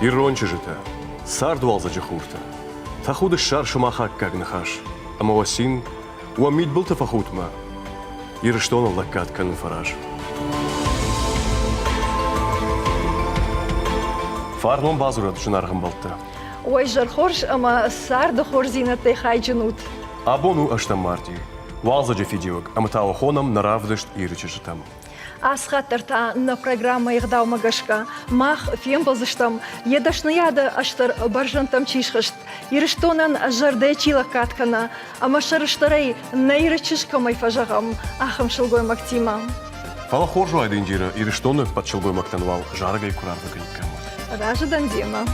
Иронче жита, сардвал за джахурта. Тахуда шар шумахак как нахаш, а мавасин уамид был тафахутма. Ирштон лакат канфараж. Фарлон базурат жунаргам балта. Ой, жархорш, ама сарда хорзинате хайджанут. Абону аштамарти. Валза джефидиок, аматаохонам наравдышт иричежитам. Асхаттарта на программа игдау магашка. Мах фембалзыштам, едашнаяда аштар баржантам чишхашт. Ирштонан жарде чила каткана, ама шарыштарей наирачишкамай фажагам, ахам шылгой мактима. Фала хоржу айдиндира, ирштоны подшылгой мактанвал, жаргай курарда кайкама. Ражадан дима.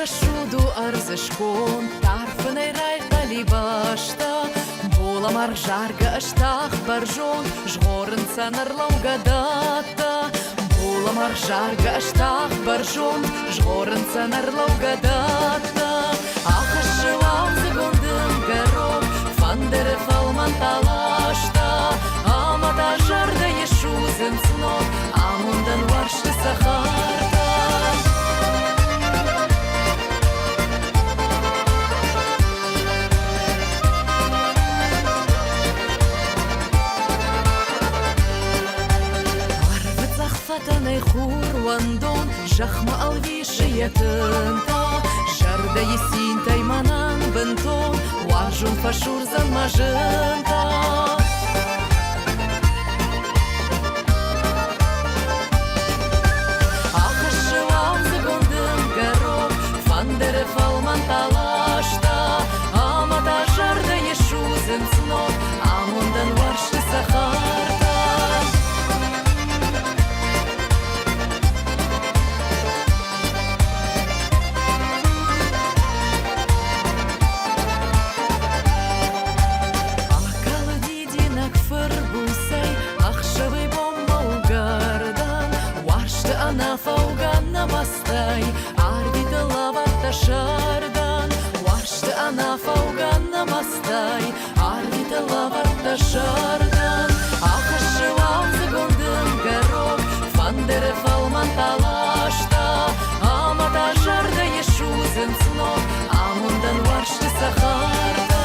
Шуду арзышкон, тарфынай райхали башта, боламар жарга аштах баржон, жғорын санарлау гадата. Боламар жарга аштах баржон, жғорын санарлау гадата. Ахашы лаузы гондым гаром, фандыры фалман талашта. Амата жарда ешузын снов, амундан варшты сахарта. Фатанай хурландон, жахма алвиши ятынта, жарда есин тайманан бентон, важун фашурзан мажынта. Ахашы лаузы гондым гаром, фандеры фалман талашта, амата жарда ешузын снов, амундан варшты сахарта. Намастай, арбита лавата шардан, вашты ана фауган намастай, арбита лавата шардан. Ахашы лаузы гондым гаром, фандеры фалман талашта, амата жарда ешузын снов, амундан вашты сахарта.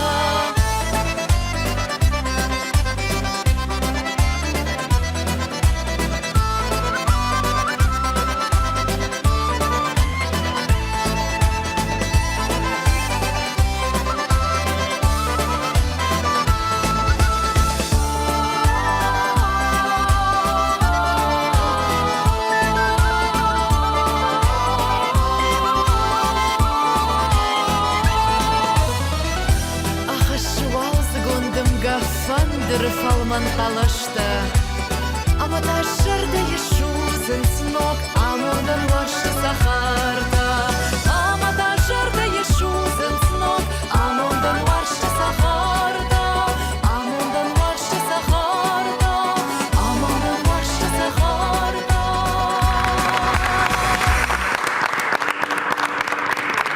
Фалман талашта, амата жарда ешузын снов, амундан варшты сахарта. Амата жарда ешузын снов, амундан варшты сахарта. Амундан варшты сахарта, амундан варшты сахарта.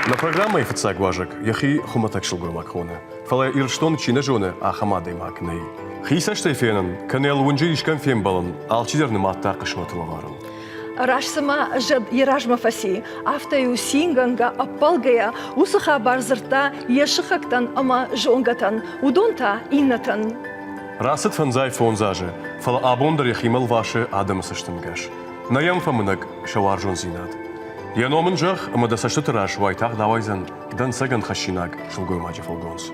На программе «Ифицак важек» яхи хуматак шылгой макхона. Фала ирштон чинажоны ахамадой макней. Хисаштай фенен, канел унжи ишкан фен балан, алчидерны матта кышматылаварым. Рашсама жад иражма фаси, автаю синганга апалгая, усаха барзырта ешихактан ама жонгатан, удонта иннатан. Расет фанзай фонзаже, фала абондар яхимал ваше адамасыштынгаш. Наям фамынак шаваржон зинат. Яномын жах, ама дасашты тыраш вайтах давайзан, дан саган хашинак шылгой маджи фалгонс.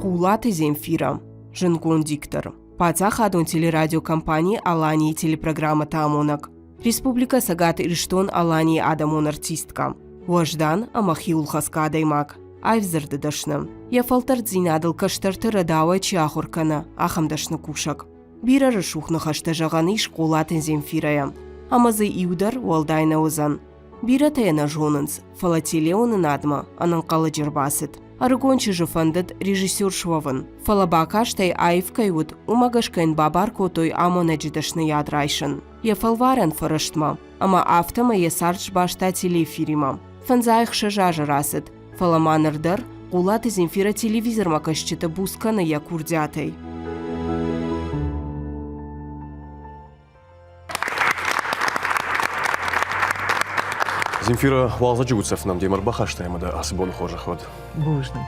Кулаты Земфира, Жингон диктор. Пацах адон телерадиокомпании Алании телепрограмма Таамонак. Республика Сагат Ирштон Алании Адамон артистка. Вождан Амахиул Хаскадаймак. Айвзырды дашны. Яфалтар дзинадыл каштарты радауа чахуркана, ахамдашны кушак. Бира рышухны хашта жағаны школатын Земфирая. Амазы иудар уалдайна озан. Бира таяна жонынс, фалателеонын адма, анын қалы жырбасыд. Аргончы жыфандыд режиссер швавын. Фалабакаштай айвкайуд умагашкайн бабар котой амона жидашны ядрайшын. Яфалваран фарыштма, ама автома есарч башта телефирима. Фанзайх шажажы расыд. Фаламанырдар Кулаты Земфира телевизор макашчыта бусканы якурдятай. Земфира валза джугуцев нам демар бахаштаемада асбон хожа ход. Бужно.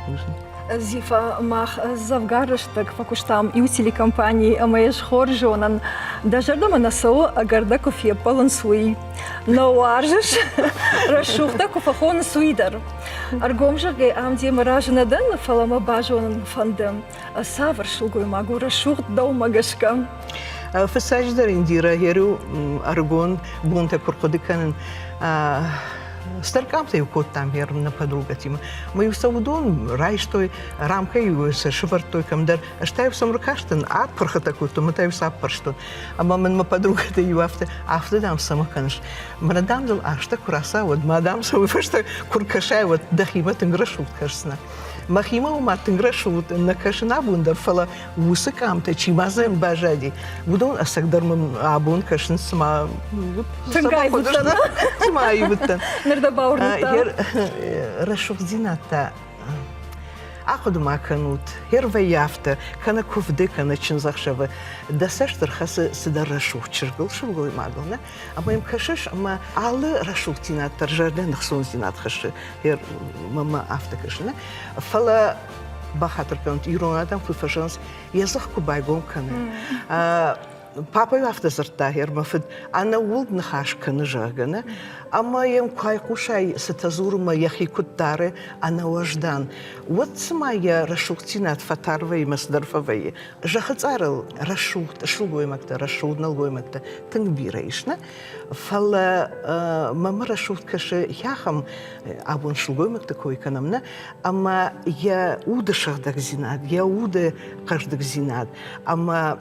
Зифа мах завгарыштык факуштам и у телекомпании АМС Хоржонан. Даже дома на со агарда кофе полон суи. Но уаржиш расшухта кофахон суидар. Аргомжаге амди маражна дан фалама бажонан фандам. Савар шулгой магу расшухт доумагашка. فساجدر إنديرا هيرو أرجون بونتا كرقدكان Старкам те кот там верно подруга тима. Мы усаудон райштой рамкой швартой камдар. Штаю сам рукаштен а парха такой то мы сап парштон. А мамин подруга те юафте афте дам сама канш. Мадам дал ашта кураса вот мадам сау фашта куркашай вот дахима тенграшут кашна. Махима ума тенграшут на кашна бунда фала усакам те чимазем бажади. Будон асагдармам абун кашн сма Тенгай бутана. Сма юбтан. Нердабаурната. Расшух зината. Ахуд маканут. Хер ваяфта. Кана кувды, кана чинзахшава. Да саштар хасы сидар расшух чиргыл шулгой магална. А моим кашиш, ама алы расшух зината. Жарден хсон зинат хаши. Хер мама афта кашина. Фала бахатыр канут. Иронатам фуфашанс. Язых кубайгон кана. Папа юафта зарта хер мафид. Ана улд нахаш кана жагана. Ама ем кайкушай сатазурма яхи куттары ана вождан. Вот сама я расшухтинат фатарвай масдарфавай. Жахацарыл расшухт шулгоймакта расшудналгоймакта тыңбирайшна. Фала мама расшухт каши яхам абун шулгоймакта койканамна. Ама я удышахдак зинат, я уды каждак зинат. Ама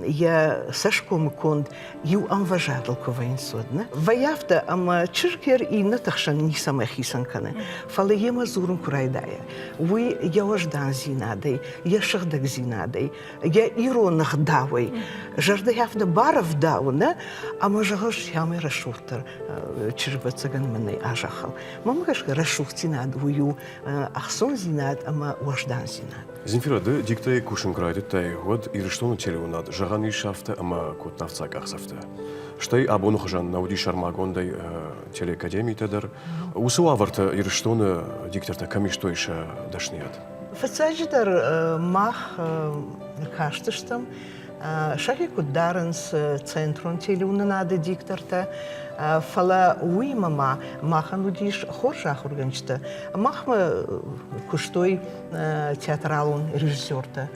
я сашком конд ю амважадал ковайнсодна. Ваяфта ама чиркер и натахшан не самая хисанкана. Фала ема зурум курайдая. Вы я вождан зинадой, я шахдак зинадой, я иронах давой. Жажда яфна баров дауна, а можагаш ямы расшухтар чирба цаган меней ажахал. Мама кашка расшух зинад, вую ахсон зинад, ама вождан зинад. Земфира, да диктай кушен крайду тай год и рештону телеунад жагани шафта, ама кот навцак ахсафта. Штай абону хажан науди шармагондай телеакадемии тедер. Усуаварта и рештону диктарта камиштойша дашният. Фасаджидар мах каштыштам. Шаги кударенс центрон телеунанады диктарта. Фала уимама махан удиш хоршах органчта. Махма куштой театралун режиссерта.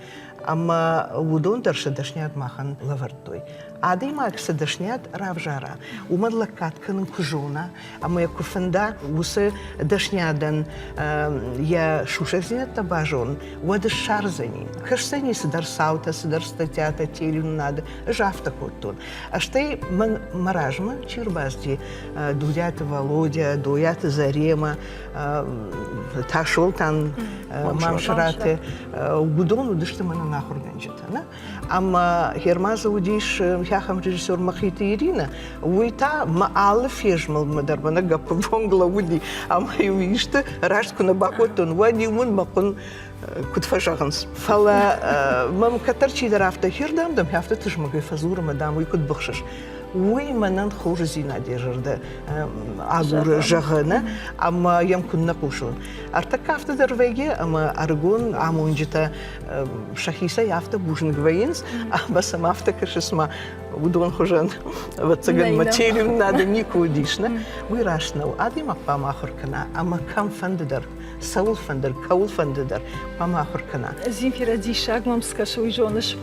Ама удон дарша дашнят махан лавартой. Ады макса дашнят равжара. Умадла каткан кужона. Ама я курфанда усы дашнядан я шушазинат табажон. Уады шарзани. Кашсани сидар саута, сидар статята телюн надо. Жафта коттон. А штай маражма чирбазди. Дуят Володя, дуят Зарема. Ташол тан мамшараты. Удон удышты мана нахур ганчата. Ама хермаза удиш яхам режиссер Махита Ирина, уйта маалы фежмал мадарбана гапа вонгла уди, ама юишта рашку на бакотон, вади мун макон кутфажаганс. Фала мам катарчи дарафта хирдам дам хафта тышмагай фазура мадам уйкут бахшаш. Уй манан хуже зина держарда агур жагана, ама ям кунна кушун. Артакафта дарвеге, ама аргон амунджита шахиса яфта бужн гваинс, ама самафта кашисма удон хужан вацаган материм надо нику дишна. Уй рашнау, адима памахуркана, ама кам фандедар, саул фандер, каул фандедар, памахуркана. Земфира дишаг мам скашу и жоныш.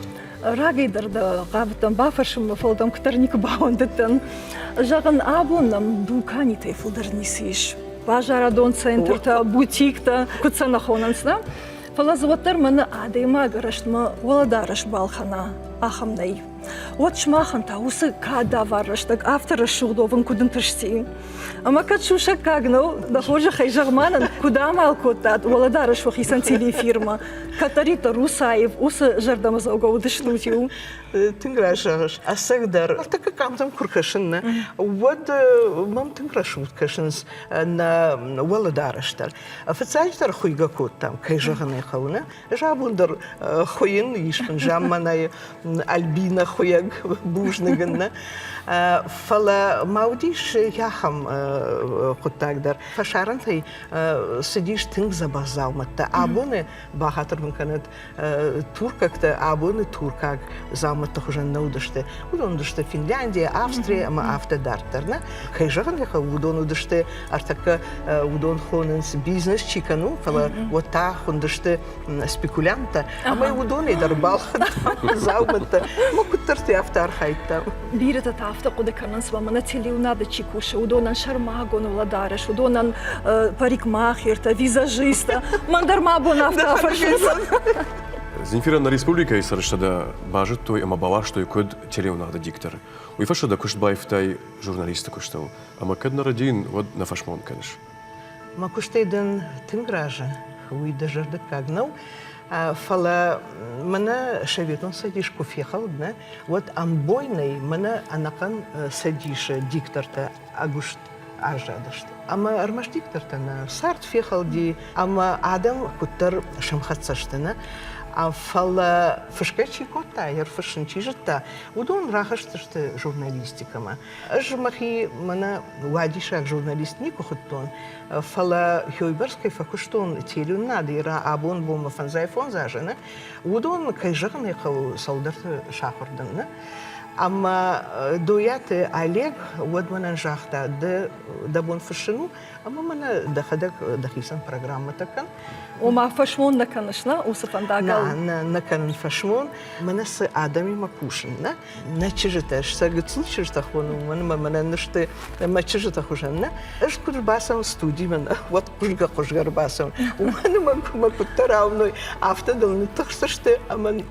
Рагайдар да габтан бафашым фолдам ктарник баундтан. Жаган абуннам дукани те фулдернисиш. Бажарадон центрта бутикта куцанахонансна. Фалазваттар мана адайма гарашма валадараш балхана ахамнай. вот шмаханта, усы када варыштык, автора шулдовын кудын тышти. Ама качуша кагнул, дохоже хайжагманан, куда малкотат, воладарыш вахисан телефирма. Катарита Русаев, усы жардамазауга удышлутил. Тинграшаш, а сагдар, артака камтам куркашинна, вот мам тинграшут кашинс на воладарыштар. Официальтар хуйга там, кайжаганы хауна, жабундар хуин ишпен жамманай Альбина хуяг бужныганна. Фала маудиш яхам хуттагдар. Фашарантай сидиш тинг забазалматта. Абуны бахатыр мынканат туркакта, абуны туркак заматта хужан наудышты. Удон дышты Финляндия, Австрия, ама автодартарна. Кайжаган яха удон удышты артака удон хоненс бизнес чикану. Фала вот та хундышты спекулянта. Ама удон идар балхат зауматта. Мокуттарты автархайтта. Бирата тафта кудыканан свамана телеунада чикуша, удонан шармагон владарыш, удонан парикмахерта, визажиста, мандармабон автофашиста. Земфира на республика и сарышада бажит той, ама балаш той код телеунада диктор. Уйфашада куштбаев тай журналиста куштал, ама кад на радин вот на фашмон канеш. Ма куштейден тингража, уйда жарды кагнал. Фала мана шаветон садиш кофехалдна, вот амбойный мана анакан садиш дикторта агушт ажадышты. Ама армаш дикторта на сарт фехалди, ама адам куттар шамхатсаштына. А фала фашкачи кота, яр фашинчи жата. Удон рахаштышты журналистикама. Ажмахи мана вадишак журналист никохоттон. Фала хёйберской факуштон телюн надо, ира абон бома фанзай фонзажена. Удон кайжаган ехал солдат шахордан. Ама дояты Олег, вот мана жахта, да бон фашину, ама мана дахадак дахисан программа такан. Ома фашмон на канашна, усафандагал. На канан фашмон, мана с Адами Макушин, на чижиташ, сагацлышиш тахону, мана нашты мачижитах ужанна. Аж курбасам студии мана, вот кужга кужгарбасам. У мана макутаравной автодалны тахсашты, аман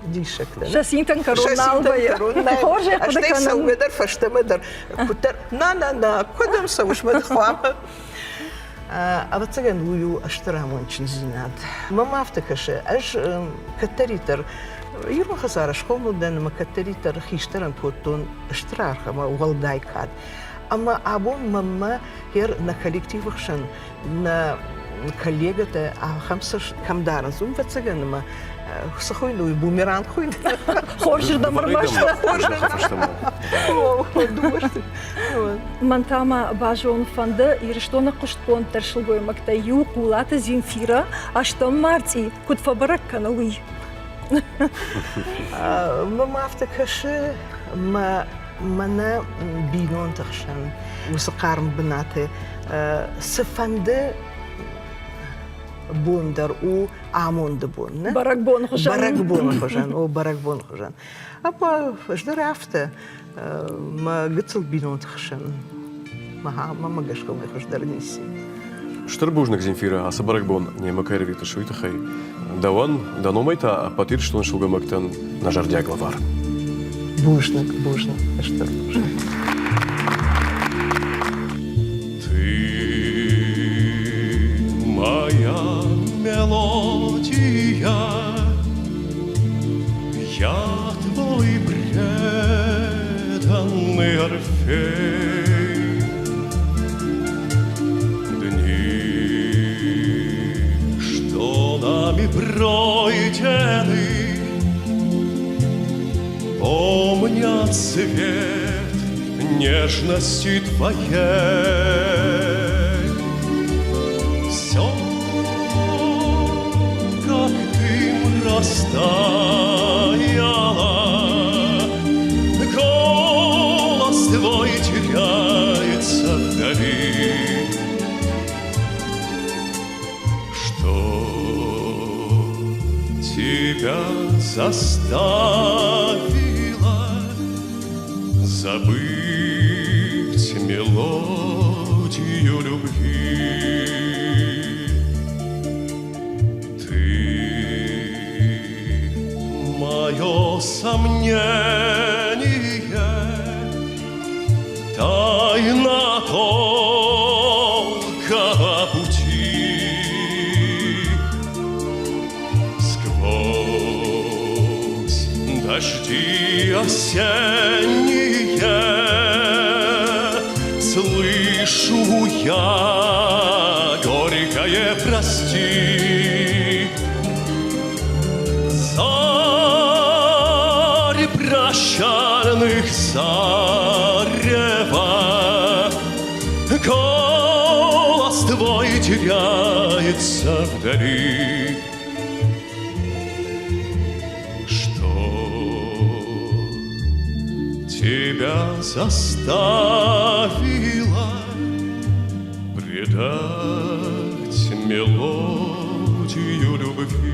дишеклен. Жасинтан коронналбая. Хоже кудыканан. Угадar фаштамадар. Кутар на кодам сауш мадхвама. А вот цаган лую аштарамончин зинад. Мама автокаше, аж катаритар. Юрма хазара школну ден ма катаритар хиштаран тоттон аштрарха ма угалдайкад. Ама абон мама хер на коллективах шан на коллегата а хамсаш камдаран зум вот цаган ма сахой лую бумеранг хуй. Хоже да мармашта. Мантама бажон фанда ирштона куштпон тершлгой макта ю кулата Земфира, а что марти кут фабарак канави. Мама автокаше мана бинон тахшан усакарм бнате сфанде бондар у амонда бон. Баракбон хожан. Баракбон хожан, о баракбон хожан. Апа ждарафта ма гыцл бинон тахшан. Мама гашком хождарниси. Штырбужник Земфира, аса баракбон не макаривита шуйтахай. Даван, даномайта, а патир что он шугамактан на жардя главар. Бужник, штырбужник. Моя мелодия, я твой преданный Орфей. Дни, что нами пройдены, помнят цвет нежности твоей. Все, как дым растаяла, голос твой теряется вдали. Что тебя заставило забыть мелодию любви? Мое сомнение дожди осенние, слышу я горькое прости. Зарь прощальных зарева, голос твой теряется вдали. Что тебя заставило предать мелодию любви?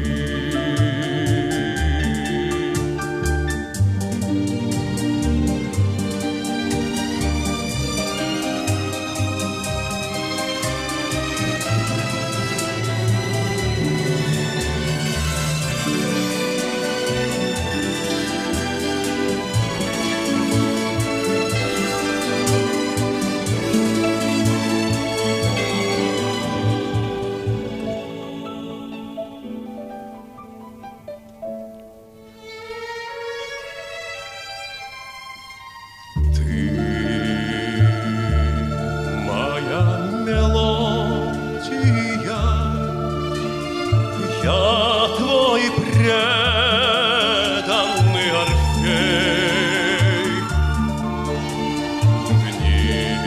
Я твой преданный Орфей. Дни,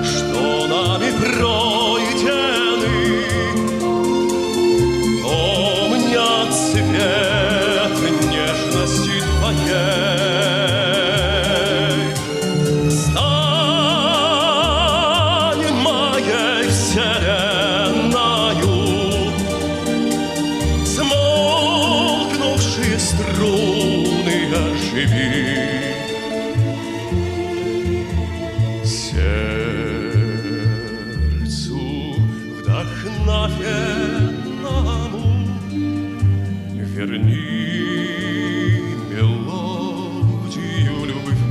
что нами пройдены, помнят цвет нежности твоей. Стань моей вселенною, смолкнувшие струны оживи. Сердцу вдохновенному верни мелодию любви.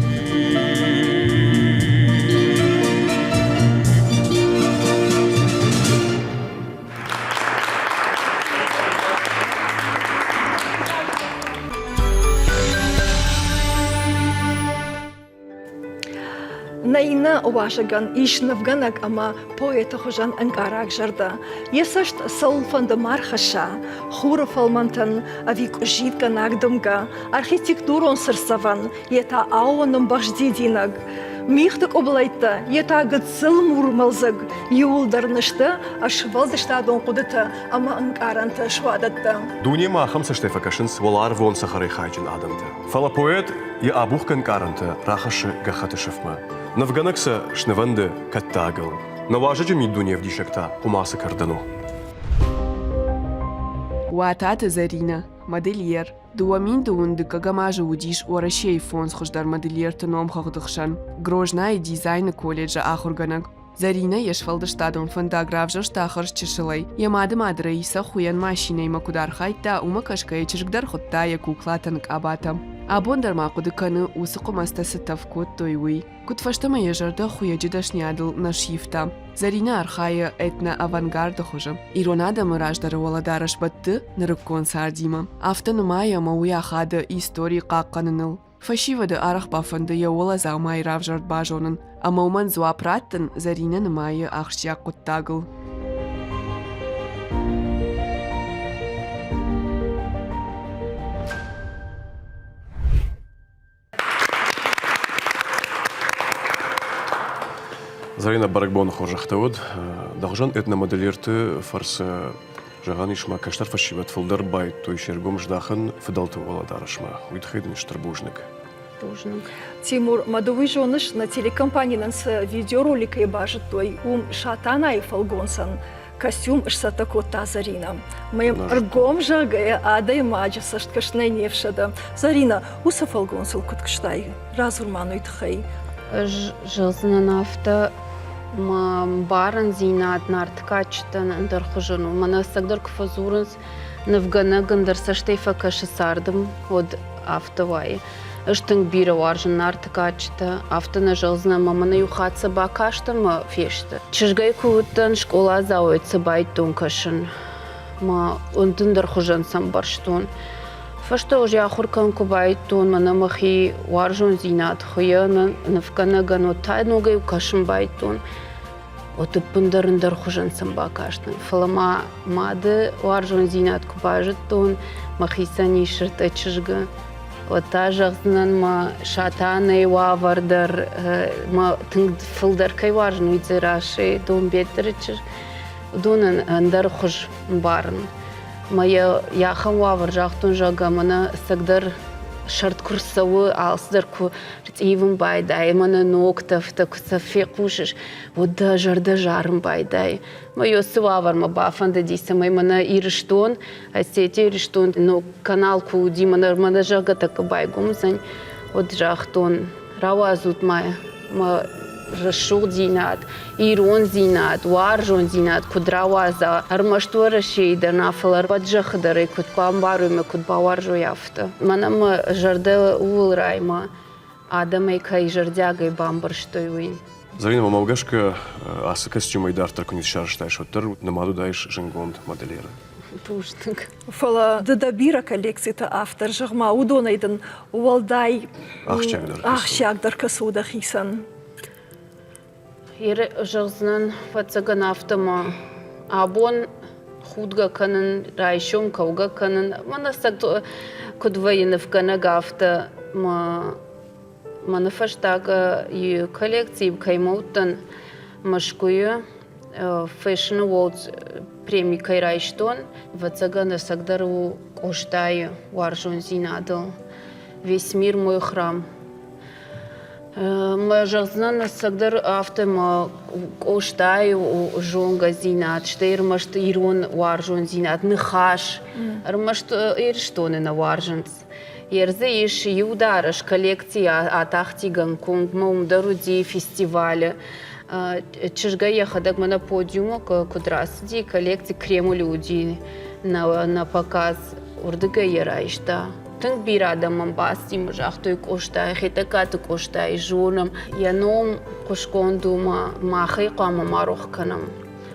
Наина Вашаган Ишнавганак ама поэта хожан анкарак жарда. Есашт салфанда мархаша, хура фалмантан авик житка нагдамга, архитектурон сырсаван, ета ауаным баждидинаг. Михтак облайта, ета гыцыл мурмалзаг, юлдарнышта, ашвалдыштадон кудыта, ама анкаранта швадатта. Дуния махам са штефакашинс валар вон сахары хайджин адамда. Фала поэт я абухкан каранта рахаши гахатышевма. Навганакса шневанды каттагал. Наважаджи ми дуния в дишакта умаса кардану. Уатата Зарина, модельер. Дуамин дуунды кагамажа удиш орашей фонс хождар модельер таном хагдыхшан. Грожна и дизайна колледжа ахурганак. Зарина ешфалдыштадон фондографжа штахарш чешылай. Ямады мадрейса хуян машиней макудар хайта умакашка ечиргдар хотта я куклатанк абата. Абондар мақудыканы усықы мастасы тавкот тойуи. Кутфаштама ежарда хуя джидашнядыл на шифта. Зарина архая этна авангарда хожа. Иронада мыраждары оладараш батты нырыккон сардима. Автономая мауя хада истории қаққаныныл. Фашивады арах бафанды я ола замай равжард бажонын. Амауман зуапраттын Зарина нымайы ахшяк коттагыл. Зарина баракбон хожахтауд, дахжан этномодельерты фарса жаган ишма каштар фашиват фулдар байт той шергом ждахан фидалту валадарашма. Уитхейден штрбужник. Тимур, мадовый жоныш на телекомпании нас видеоролика и бажет той шатана и фалгонсан. Костюм шсатако та Зарина. Моим аргом жагая ада и маджа сашткашне невшада. Зарина, уса фалгонсал куткштай. Разурману итхай. Жылзына нафта барын зинат нарткачтан андырхужану. Мана сагдар кфазурынс навгана гандар саштейфа каши сардым от автовай. Ыштың бира варжын нарткачта, автона жылзына мамана юхатса бакашта ма фешта. Чижгай куттан школа зауэтса байтун кашын. Ма онтын дархужан самбарштун. Фашта уже ахуркан кубайтун манамахи варжун зинат хуяна навкана ганотай ногай кашин байтун. Вот пундарындар хужан самба кашны. Фалама мады варжун зинат кубажитун махисани ширта чижга. Вот тажагзнан ма шатаны вавардар ма тынг филдар кай варжун визираши дон бетричир донан андар хуж барн. Моя яхам вавар жахтун жага мана сагдар шарт курсавы алсдар ку ивен байдай мана ноктав так сафе кушиш вот да жарда жарым байдай моё сывавар ма бафанда диса май мана ириштон асети ириштон но канал ку ди мана жага так байгумзань вот жахтун равазут май ма رشود زینات، ایران زینات، وارجون زینات، کدراوازا، هرمشتور شید نافلر بدجخ داره کد کام باروی کد باورجو یافته. منم جرده اول رایم آدمی که جردیاگی بامبرشتویین. Зарина мамалгашка асыкас чимайдар таркунис шарштайш оттар намаду дайш жингонд моделера. Пуштык. Фала дадабира коллекцията автор жагма удонайдын уалдай ахчагдар касуда хисан. Ир жагзнан фацаган автома абон худга канын райшон кауга канын манасак кудваинов канага авто манафаштага и коллекции каймоутан машкую Fashion Awards премии кайрайштон вацагана сагдару коштай варжон зинадл весь мир мой храм. Мы жагзнан сагдар автома коштай жонга зинат штейр машт ирон варжон зинат нихаш армашт ирштоны на варжонц. Ерзе иш юдараш коллекция атахти Гонконг маумдаруди фестиваля чижга ехадак на подиума кудрасди коллекции кремулюди на показ урдыга ерайшта. Тынг бирада мамбасти мажахтой коштай хитакаты коштай жонам яном кошкондума махай қама марохканам.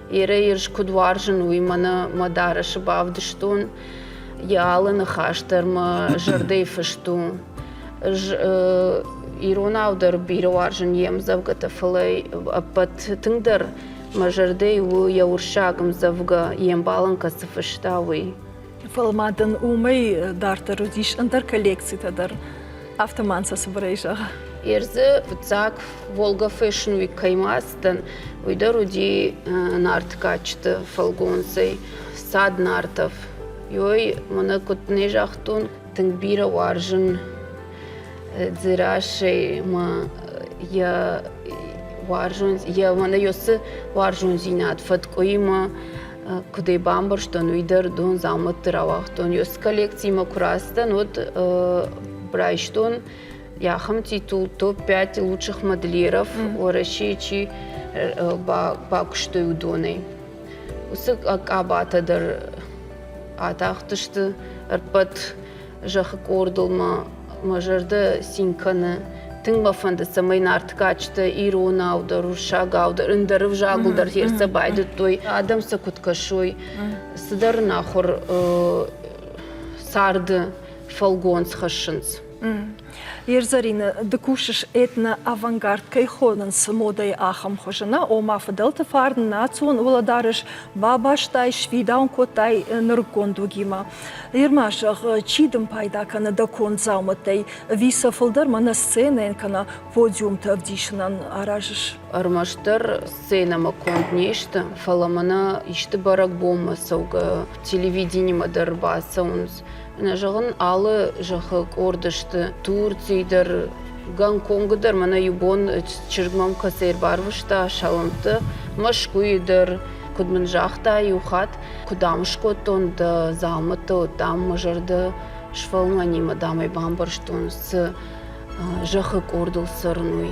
Ере ирш кудваржын уймана мадара шабавдыштун ялын хаштарма жардей фашту. Иронаудар бирваржын емзавгата фалай апат тыңдар мажардей у яуршагам завга ембаланка сафаштауи. Фалмадан умей дартар удиш антар коллекцията дар автоманса собрежа. Ерзе вцак Волга Fashion Week каймастан уйдар уди нарткачта фалгонсей сад нартов. Йой мана кот нежахтун тыңбира варжын дзирашей ма я варжун я мана йосы варжун зинат фаткоима кудей бамбар что уйдар дон замат травахтон йос коллекции ма курастан вот брайштон яхам титул топ-5 лучших моделеров в России бакштой удоной. Усык акабата дар атахтышты арпат жахы кордылма мажарда синканы тыңба фанды самай нарткачты ирона аудар уршага аудар индарыв жагылдар херса байды той адам сакуткашой сыдар нахур сарды фалгонс хашынц. Ерзарина декушиш этна авангард кайхонан с модой ахам хожана ома фаделта фарн национ уладарыш бабаштай швидаун котай ныркондугима. Ермашах чидым пайда кана дакон зауматай виса фалдар мана сцена кана подиум тавдишнан аражиш. Армаштар сцена маконд нешта фаламана ишты барак бома сауга телевидение мадарба саунс. Нажаган алы жахык ордышты Турцийдер, Гонконгдер мана юбон чиргмам касер барвышта шалымты машкуйдер кудман жахта юхат кудамшкотон да залмыты там мажарды швалмани мадамай бамбарштон с жахык ордыл сырнуй.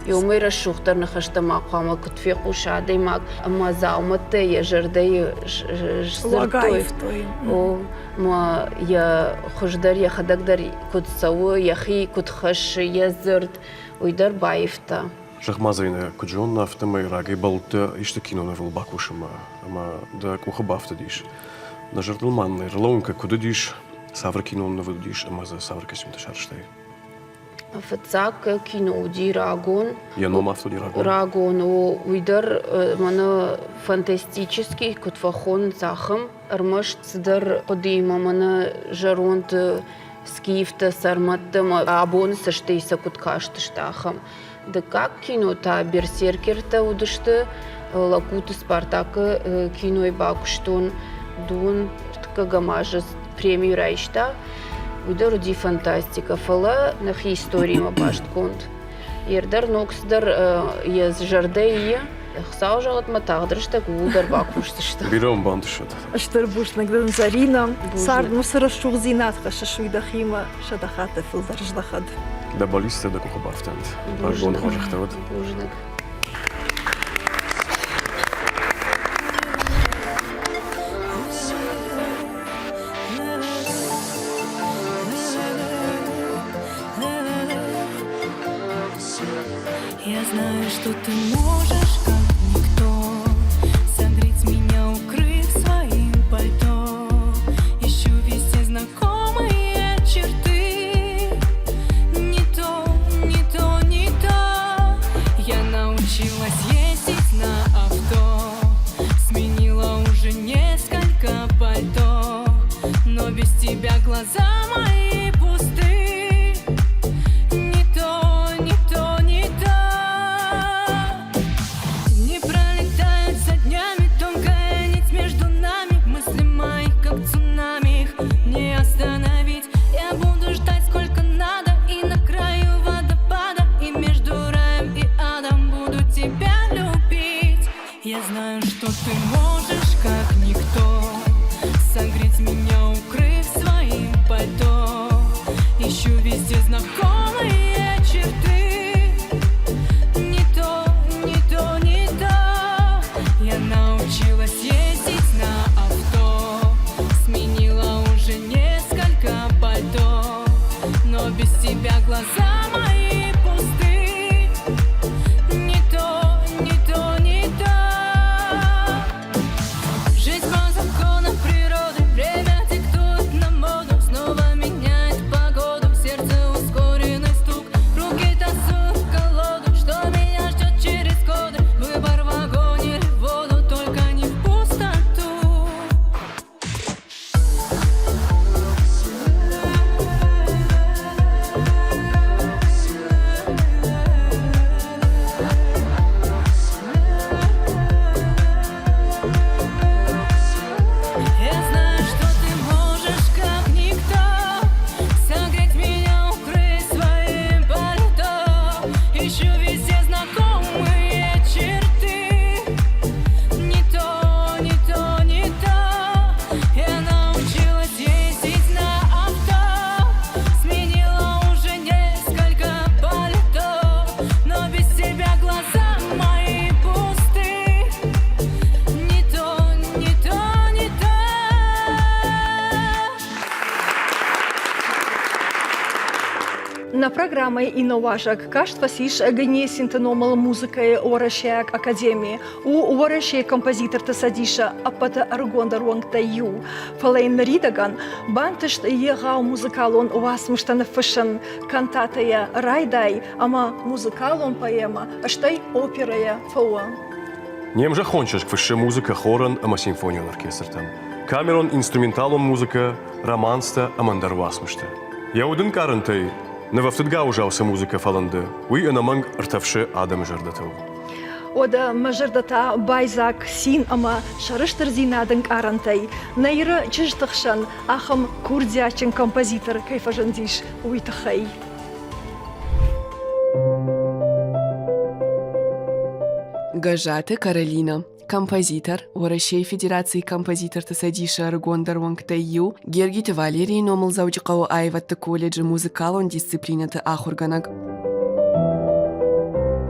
Йомай расшухтар нахашта мақама кутфе кушадей мак ама залмыты ежердей сыртой. О ма я хождар я хадагдар кутсавы яхи кутхаш я зырт уйдар баифта. Жахмазайна куджон нафтамай раги балта ишта кинона вил бакушама ама да куха бафта диш. На жартылманный ролонка куда диш Савр кино на выдишь, а маза савр косим ташарштай. Фацак кино ди рагон. Я нома автоди рагон. Рагон уйдер мана фантастический кутфахон захам. Армаш цдер подима мана жаронт скифта сарматтам абон саштейса куткаштыштахам. Да как кино та берсеркерта удышты лакуты Спартака кино и бакуштон дун кагамажа премию райшта. Уйдер ди фантастика фала нах истории ма баштконт. Ердер ноксдер ез жардея хсаужалат матагдыршта гудар бакуштышта. Биром бандышат. Аштыр бушнагдын Зарина, сард мусыры шугзинатка шашуйдахима шадахата филдарждахад. Да балиста да кухабартанд. Аргон хожахтават. Бужник. Я знаю, что ты можешь, как никто, согреть меня, укрыв своим пальто. Ищу везде знакомые черты. Не то, не то, не то. Я научилась ездить на авто, сменила уже несколько пальто, но без тебя глаза мои пусты. Я знаю, что ты можешь, как никто, согреть меня, укрыв своим пальто. Ищу везде знакомые черты. Не то, не то, не то. Я научилась ездить на авто, сменила уже несколько пальто, но без тебя глаза мои пусты. Не то, не то, не то. На программе «Инноважак» кашт васиш гне синтеномал музыкой Уорашек Академии. У Уорашек композитор тасадиша апата аргондар вангтаю. Фалейн Ридаган бантышт егау музыкалон уасмыштан фышын кантатая райдай, ама музыкалон поэма аштай операя фауа. Немже хончаш квыше музыка хоран, ама симфонион оркестртан. Камерон инструменталон музыка, романста, амандар васмышта. Яудын карынтай, не вафтыдга ужался музыка фаланды, уй анаманг артавши адам жардатау. Ода мажардата байзак син ама шарыштыр зинадың арантай. Найры чыжтықшан ахым курдячын композитор кайфажандиш уйтахай. Гажаты Каролина, композитор, Уорашей Федерации композитор Тасадиша Аргондар Вангтаю, Гергит Валерий номал заучкау Айватта колледжи музыкалон дисциплината ахурганаг.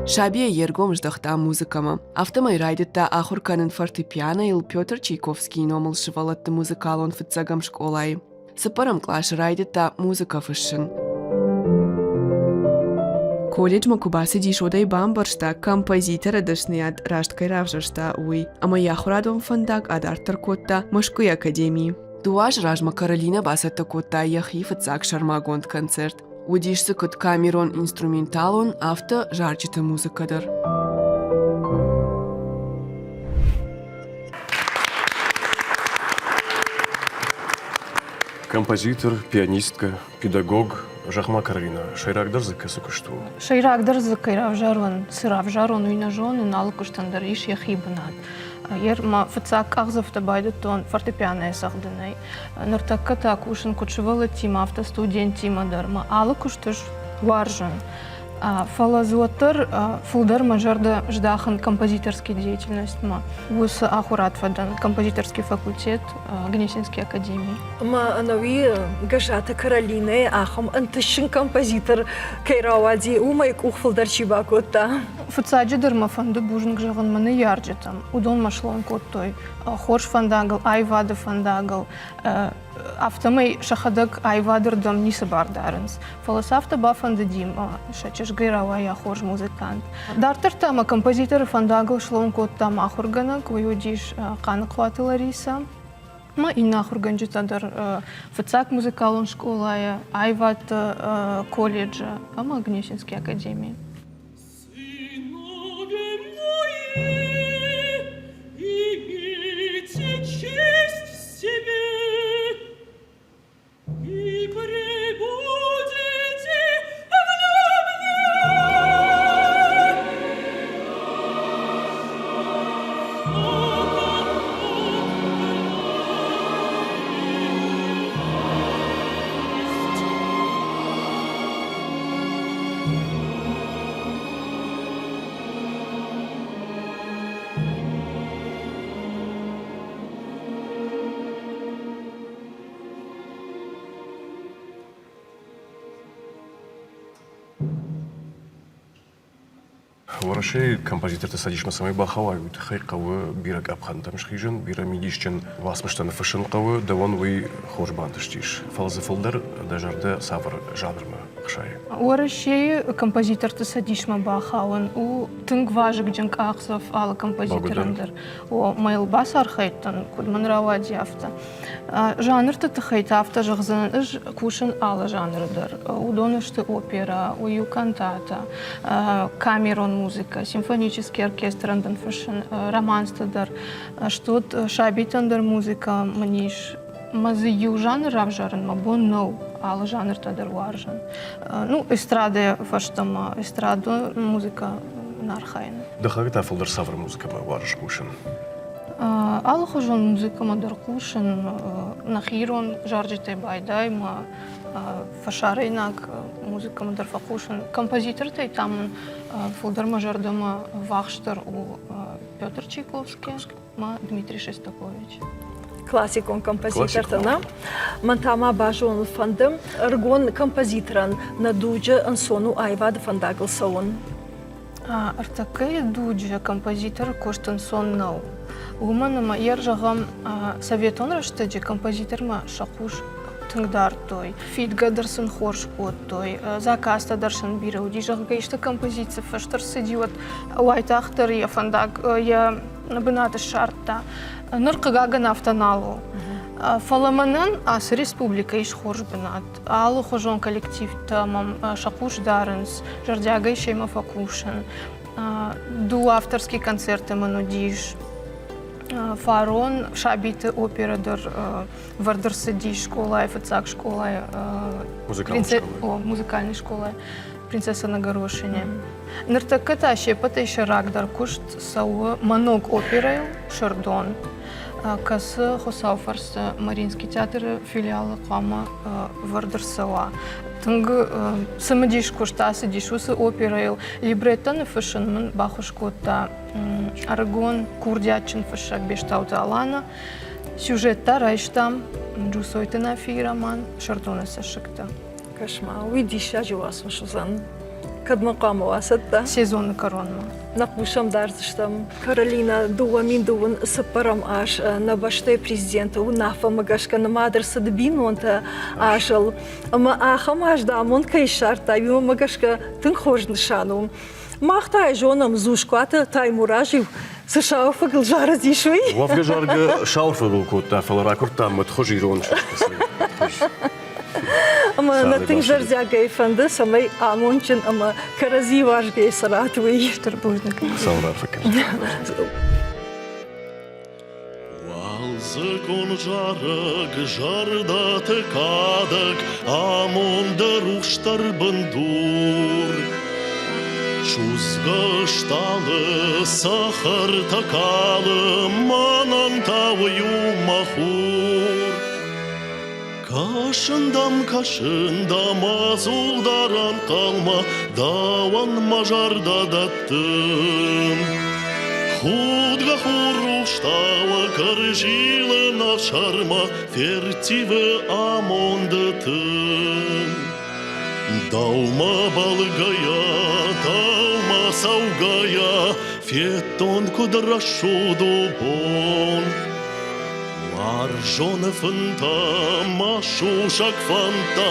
Шабия ергом ждахта музыкама. Автомай райдетта ахурканын фортепиано ил Петр Чайковский номал шивалатта музыкалон фыцагам школай. Сапарам клаш райдетта музыка фышын. Колледж макубасы дишодай бамбаршта композитора дышният рашткай равжашта уй. Ама яхурадом фандак адартар котта Мошкой академии. Дуаж ражма Каролина басата кота яхи фацак шармагонд концерт. Удишсы кот камерон инструменталон авто жарчита музыкадыр. Композитор, пианистка, педагог Жахма Каролина. Шайрагдыр зыкасы күшту. Шайрагдыр зыкайрав жарон, сырав жарон уйнажон, иналы куштандар иш яхибанат. Ер ма фацак агзавтаайды тон фортепиано сахдынай. Нартакка так ушын кучывала тима автостудент тимадар. Ма алы куштыш варжан. Фалазуатыр фулдар мажарда ждахан композиторский деятельность. Ма вус ахуратвадан композиторский факультет Гнесинской академии. Ма анови гажата Каролина ахам антышын композитор кайравади умайк ухфылдар чибакотта. Фацаджи дырма фанды бужнг жаган маны ярджетам. Удон машлон коттой. Хорш фандагал, айвады фандагал. Автомай шахадак айвадырдам нисы бардарынс. Фаласафта бафанды дим, шачыш гайрава я хорш музыкант. Дартыр тама композитор фандагал шлон коттам ахурганак, ваюдиш канык хваты Лариса. Ма инна ахурганджитадар фацак музыкалон школая, айвад колледжа, ама Гнесинской академии. Ворашей композитор садишь мы самой бахавают. Хай кавы бирак абхантам шхижен, бира мидишчен васмыштан фашин кавы, да вон вы хош бантыштиш. Фалзы фолдер дажарда савр жанрма хшай. Ворашей композитор садишь мы бахаван, у тынг важик джанк ахсов ала композиторандер. О майл басар хайтан, кудман равади авто. Жанр-то тахайт авто жагзан кушен ала жанрдер. Удонышты опера, ую кантата, камерон музыка, симфонический оркестр анден фашин, романстадар, что-то шабитандер музыка, маниш, мазыю жанр равжарен, мабон ноу, ала жанр тадар варжан. Ну, эстрада фаштама, эстраду музыка нархайн. Да хагта фолдер савр музыка ма варж кушен. Ала хожон музыка мадар кушен, нахирон жарджите байдай, ма фашарайнак музыка мадар факушен. Композитор-то и там фолдер мажардама вахштар у Петр Чайковский, ма Дмитрий Шестакович. Классикон композитор-тана. Мантама бажон фандым, ргон композиторан на дуджа ансону айвад фандагл саон. Артакай дуджа композитор коштан сон нау. Уманама ержагам советон раштаджи композиторма шакуш тыңдар той. Фидга дарсын хорш кот той. Закаста дарсын бира. Удижагга ишта композиция фаштар сидиот уайтахтар я фандаг я набынаты шарта. Ныркыгага нафтаналу. Фаламанан ас республика иш хорш бынат. Алу хожон коллектив тамам шакуш дарынс. Жардяга ишейма факушен. Ду авторские концерты манудиш. Фарон, шабиты операдор, вардерсади школа, фацак школа, музыкальная школа, принцесса на горошине. Нартаката щепата еще рагдар кушт сау манок операйл шардон, кас хосауфарс Маринский театр филиала Кама вардерсала. Тынг самодиш кушта садиш усы операйл либретто фашин бахушкота аргон курдячин фашак бештаута алана сюжетта райштам джусойтена фираман шардона сашыкта. Кошма, уйдиш ажуас мшузан. Кадма каму асатта. Сезон коронма. Напушам дарзыштам. Каролина дуа мин дуан сапарам аш на баште президента у нафа магашка на мадр садбинонта ашал. Ама ахам аш дамон кайшарта вима магашка тын хожн шану. Махтай жонам зушката таймуражив سشاوفة قل جارة دي شوي وافق جارج شاورفة بالكوتا فالراكورتا متخجيرون أما نتنجر زياقي فند سمي آمونشن أما كرزي واجقي سراتوي Тырбужник. صورة فكر Закон жарок, жардаты кадок, амонда руштар бандур. Чузга шталы, сахар такалы, манан таваю махур. Кашындам азулдаран қалма, даван мажарда даттым. Худга хуруштава каржила на шарма, фертиве амондатын. Даума балгая, даума саугая, фетон кудрашуду бон. Аржоны фынта, машушак фанта,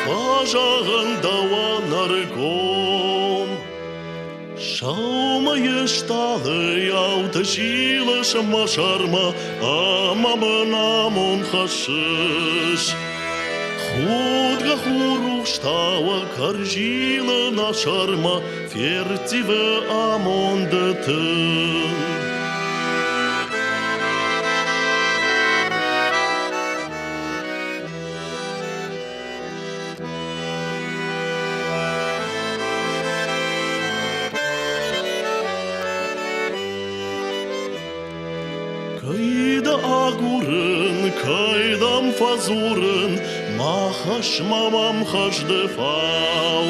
фажаган дауан аргон. Шаума ешталы яуты жилы шама шарма, амамын амон хашыш. Худга хуруштава каржилы на шарма, фертиве амондатын. Kayda agurın, kaydam fazurın, mahaş mamam haşdı fav.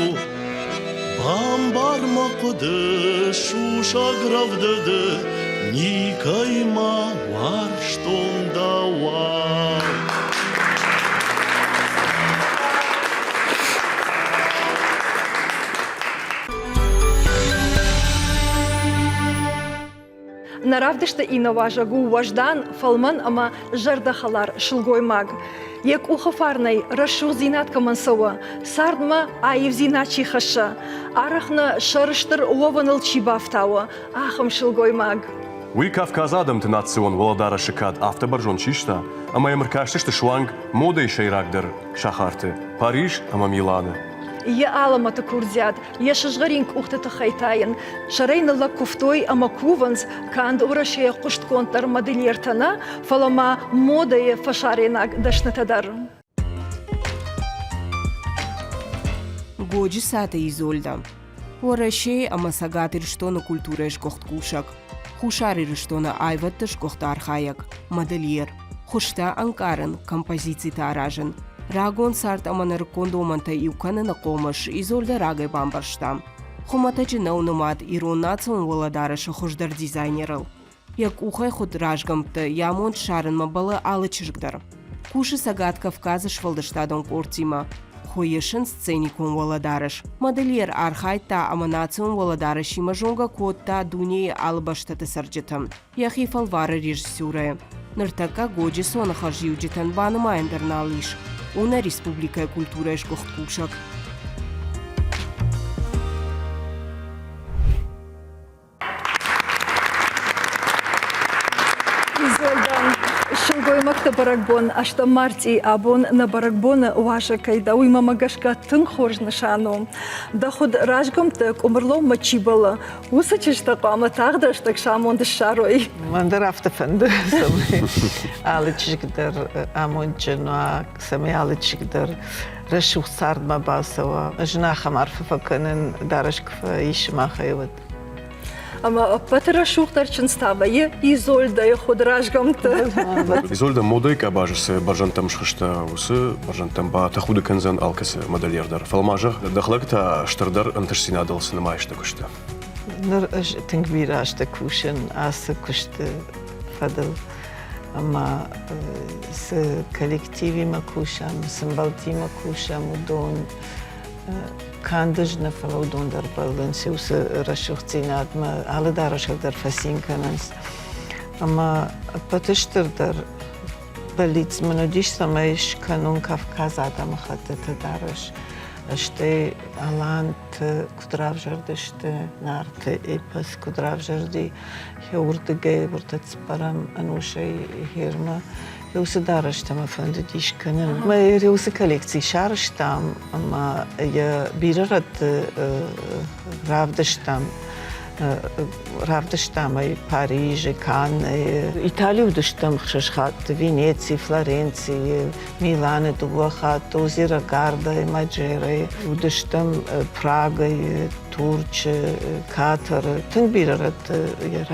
Bambar makudı, şuşa gravdıdı, nikayma var ştonda var. Наравдышты и наважагу важдан фалман ама жардахалар шылгой маг. Як ухафарнай рашу зинат камансова, сардма аив зинат чихаша, арахна шарыштыр лованыл чибафтава, ахам шылгой маг. Уи Кавказадам тынацион Володара Шикад автобаржон чишта, ама ямыркаштышты шуанг мода и шайрагдыр шахарты, Париж ама Миланы. Я аламата курзят, я шажгаринг ухтата хайтайын, шарайны ла куфтой ама куванс, канд урашея куштконтар модельертана, фалама модае фашаринаг дашнатадар. Годжи сата Изольда. Урашей ама сагатыр что на культура шкохт кушак. Хушарыр что на айватты шкохт архаяк. Модельер. Хушта анкарен, композиции таражен. Рагон сарт аманар кондоманта иуканы на комаш, Изольда рагай бамбаршта. Хуматачи наунумат иронацион Володарыша хуждар дизайнерал. Як ухай худ ражгамты, ямон шарын мабалы алычышгдар. Куши сагат Кавказа швалдаштадон кортима. Хоешын сценикон Володарыш. Модельер архайта аманацион Володарыш имажонга котта дуней албаштаты сарджитам. Яхи фалвары режиссюры. Ныртака годжи сонахар живджитан баныма эндерналиш. Una Республика культура шкохт кушак. Изольдан шылгой макта баракбон, ашта марти абон на баракбона ваша кайда уйма магашка тын хоржны шану. Да худ ражгамтык умрло мачибала. Усачышта қама тағдаштык шамонды шарой. Мандыр автофанды самый алычыгдар амончынуак, самый алычыгдар рашух сардма басова. Жена хамарфа факанын дарашкфа ишмахайват. Ама патра шухтарчын става е Изольда я худ ражгамты. Изольда модайка бажысы баржантам шхышта усы, баржантам ба тахуды кэнзан алкасы модельердар. Фалмажах дахлакта штырдар антышсинадал сынамайшта кушта. Ныр тынгвира ашта кушын, асы кушты фадыл. Ама с коллективима кушам, сымбалтима кушам, удон. Кандыжна фалаудон дар балын, сеусы рашухцинат, ма алы дарашак дар фасинкананс. Ама патыштыр дар балиц, манудиш самайш канун Кавказада махатыты дараш. Աշտե ալանտ կուտրավ ժարդշտե նարդե էպս կուտրավ ժարդի հյուրդը գե որտած պարամ անուշե հերմա Հյուսը դարաշտամը ֆանդը դիշկնն մա հյուսը կոլեկցի շարշտամ մա բիրարատ ravdështam ai Parigi, Cannes, Italia u dështam xhëshhat, Veneci, Florenci, Milane u bëhat, Ozira Garda, Majere, u dështam Praga, Turqë, Katër, të ngbirat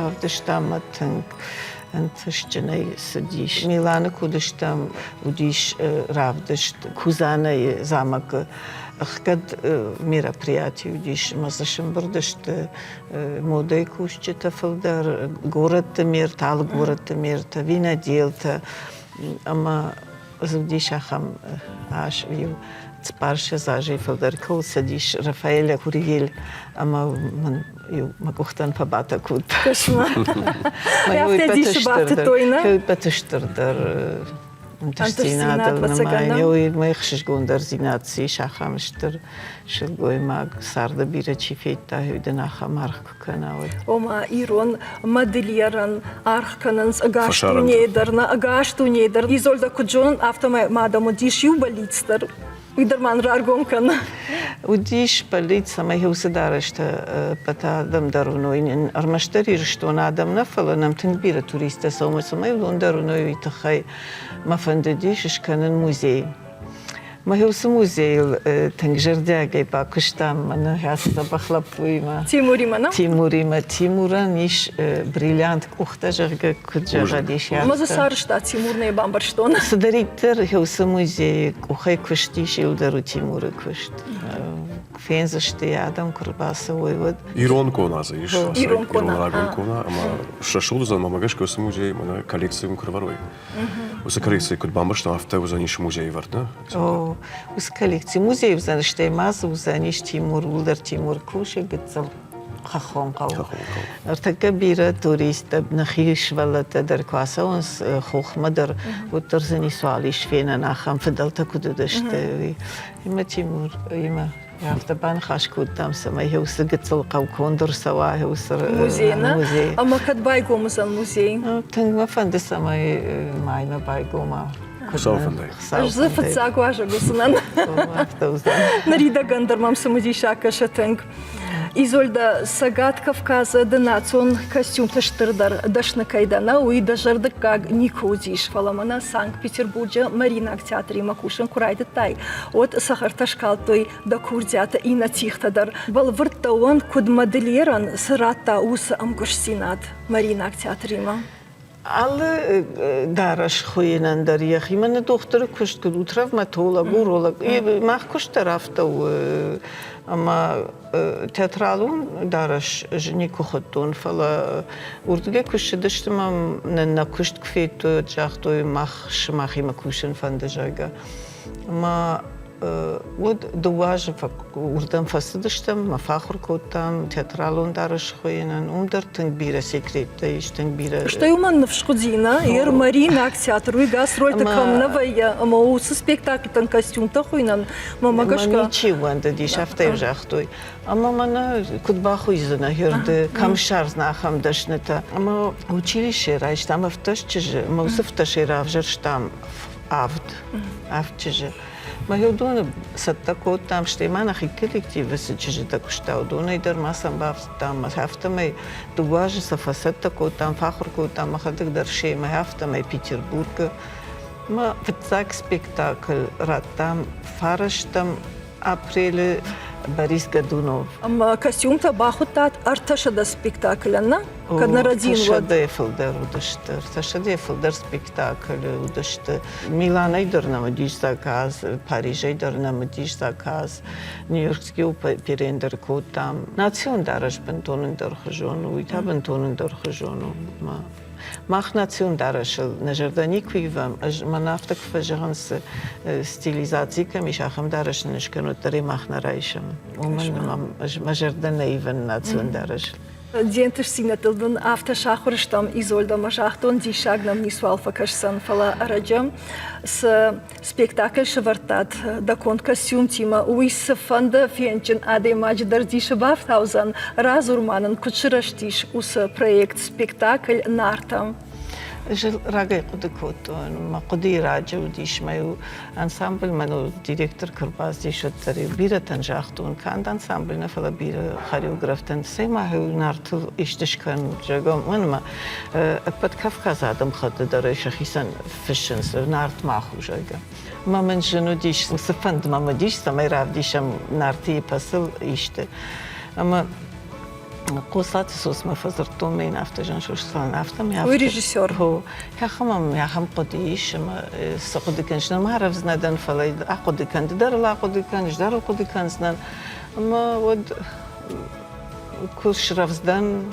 ravdështam të أنت شجني سديش ميلان كودشتم وديش رافدشت كوزاني زامك أخكد ميرا برياتي وديش مزشم بردشت مودي كوشت تفلدر غورت مير تال غورت مير تفينا ديلت أما زوديش أخم عاش ويو تبارش زاجي فلدر كل سديش رافائيل كورييل أما من يو ما كختن فباتا كود كشما يا فتدي شبات توينا كي بتشتردر انتشتينادل نما يو ما يخشش جوندر زيناتسي شاخا مشتر شلقوي ماغ ساردا بيرا تشيفيتا هيدن اخا مارخ كناوي وما ايرون مادليرن ارخ كننس اغاشتو نيدرنا اغاشتو نيدر يزولدا كوجون افتما مادامو ديشيو باليتستر Widerman rargonkan. وديش بليت سما هي وسدارشت بتا دم درونوين ان ارمشتري رشتون ادم نفل نم تنبيره توريست سما يلون درونوي تخي ما فندديش كان موزي ما هو موزي تنجرداغي باكشتام انا هاستا بخلبوي ما تيموران يش بريليانت اختجرغ كجراديش يا ما زارشتا تيمورني بامبرشتون صدريتر هو موزي وخي كشتيش يودرو تيمور كشت فينزشتي ادم كرباسا ويود إيرون كونا زيش إيرون كونا أما شاشول زن ما ماجش كوس موزي من كولлекцию كرواروي وس كولлекцию كود بامبرشتا أفتا وزنيش موزي ورنا أو وس كولлекцию موزي وزنشتي ماز وزنيش تيمور ولدر تيمور كوشي قتل خخون قو ارتكبيرة توريست بنخيش ولا تدر كواسا ونس خوخ مدر وترزني سواليش فينا ناخم فضلت كودشتي يما تيمور يما طبعا خاش كودام سما هي وسقت القو كوندر سوا هي وسر موزينا اما كد بايقو مثلا موزي تنغ فند سما ماينا بايقو ما زفت ساقواجا قصنا نريد قندر مام سمودي شاكا شتنك Изольда сагат Кавказа донацион костюм таштырдар дашна кайдана уи дажарды как никудиш фаламана Санкт-Петербурге Марина театре Макушин курайды тай от сахар ташкалтой да курдята и на тихтадар балвыртта он куд моделеран сырата ус амгушсинат Марина театрима Alle darash خوینن در یخی من دختر کشت که تراوماتولوگ urolog مخ کشت رفته و اما تئاترالون darash جنیکو خودتون فلا اردوگه کشت داشتم نه کشت کفیتو جاختوی مخ شماخی مکوشن فندجاگا اما ود دواج وردم فسدشتم مفاخر كوتام تياترالون دارش خوينن умдер тенбира секретта иш тенбира Что юман навшкудина ир Марина театр уи гастроль такам навая ама у спектакль тан костюм та хуйнан мама гашка ничего анда диш афтай жахтой ама мана кудбаху изна херде камшар знахам дашнета ама училище райштам авташчеже мусфташе равжерштам авчеже ما يودون ستكو تام شتيمان أخي كولكتيف بس جدا كشتاو دون يدر ما سنباف تام هفته ما دواج صفا ستكو تام فخر كو تام ما خدك در شيء ما هفته ما بيتربورغ ما فتزاك سبيكتاكل راتام فارشتم أبريل Борис Годунов. Ама костюм та бахутат арташа да спектакляна, kad na radinu. Taša defilder spektakl udashte. Milana idornama diš zakaz, Pariža idornama diš zakaz, Njujorkski upirender kotam. Nacion daraš bentonen dorhajonu, ita bentonen dorhajonu. Мах национ дарашыл нажердани куивам манафтак фажганс стилизации камишахам дарашнышкану тари мах нарайшам уман мажердан наивен национ дараш Диентиш синатылдын автошахурыштам Изольда Мажахтон дишагнам нисуалфакашсан фала араджам с спектакль шевартат дакон костюм тима уис фанда фенчин аде мадждар дишабафтаузан разурманан кучраштиш ус проект спектакль нартам. Жил рагай кудыкотон, ма куди раджа удиш маю ансамбль ману директор Кырбаз дишоттари бира танжахтун канд ансамбль нафала бира хореографтан сема ху нарту иштишкан жагом манма под Кавказ адам хатта дара шахисан фишенс нарт маху жага. Ма мен жену диш сфанд мама диш самай рав дишам нарти пасыл иште. Ама قصات سوس مفزرتون من أفتجان شو شلون أفتم يا وريجيسور هو يا خم قديش ما سقدي كنش ما عرف زندان فلاي أقدي كان دار لا أقدي كانش دار أقدي كان زندان ما ود كل شرف زندان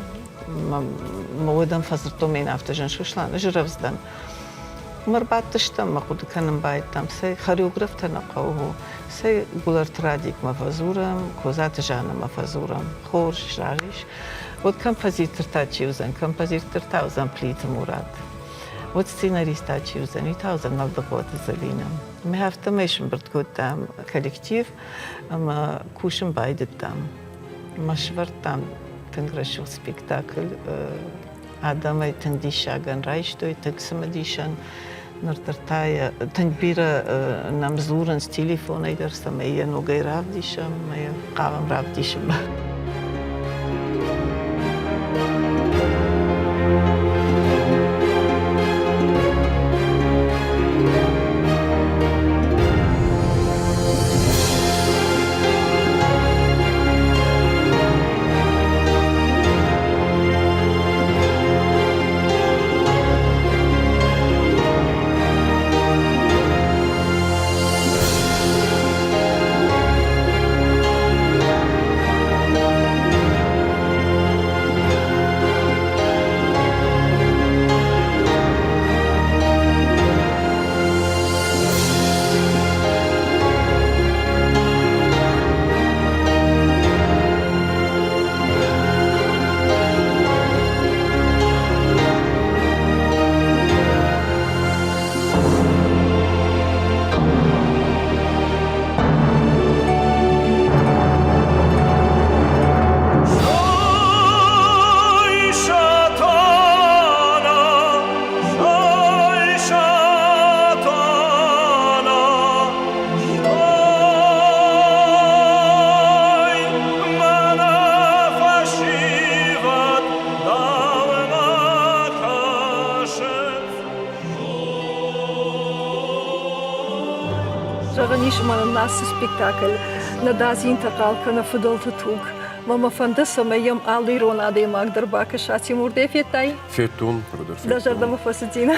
ما ودم فزرتون من أفتجان شو شلون أجرف زندان مربعت تشتم ما قد كان بايت تام سي خريوغراف تنقوه سي قولر تراديك مفزورم كوزات جانا مفزورم خورج جاريش ود كمبازيتر تاچيوزن كمبازيتر تاوزن بليت مراد ود سيناريست تاچيوزن يتاوزن نالدقوت زلينا ما هفتميشن برد قدام كولكتيف اما كوشن بايد تام مشورت تام تنغرشو سبيكتاكل آدم تندیشاگن رایش دوی تقسیم دیشان نرترتای تنبیره نمزورنس تلفن ایدرسم ای نوگی راب دیشم ای قاوم راب دیشم. Жаганиш нас спектакль на дазин такалка на фудол тук. Мама фанда самаям алирон аде магдербака шати мурдефетай. فيتون برودر Да жардама фасидина.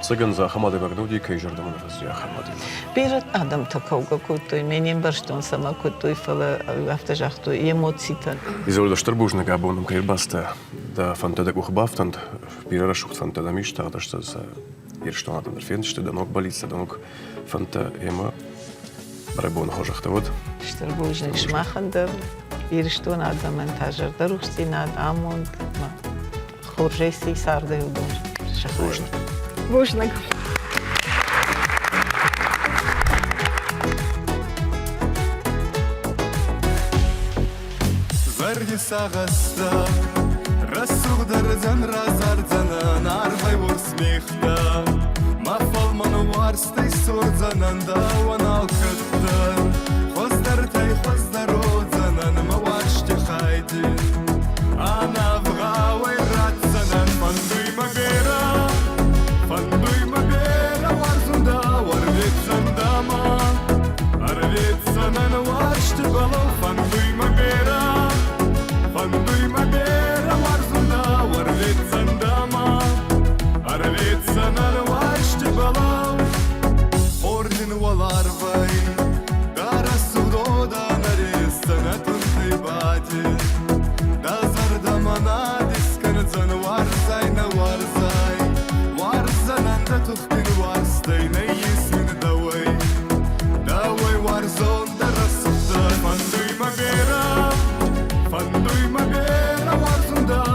цыган за хамады багдуди кей жардама нафазия хамадина. Бират адам такауга кутой менен барштон сама кутой фала автожахтой эмоцитан. Изольда Штербужна габоном кирбаста да фантада кухбафтанд бирара шухт фантада мишта да что за ирштон адам фенште да ног болится да ног фанта ема брабон хожахта вот. Штербужна шмахандер ирштон адам антажар дарухстинад амонд خورجيسي سارده يودون Шахружна. Вожнак. Vergi sağasta Rasugdardan razardana Narvay vor smihta Mafalmanu varstay sordzananda Vanalkatta Khozdartay khozdarodzanan Mawashti khaydin Ana vgaway ratzanan Fanduy mabera Fanduy mabera Warzunda warvitsandama Arvitsanan washti balaw Fanduy mabera Fanduy mabera Warzunda warvitsandama Arvitsanan washti balaw Ordin walarvay Dara sudoda Naristanatun taybatin Manadiskan warzay na warzay Warzananda tuhtin warstay na yismin daway Daway warzon darasda Fanduy mabera Fanduy mabera Warzunda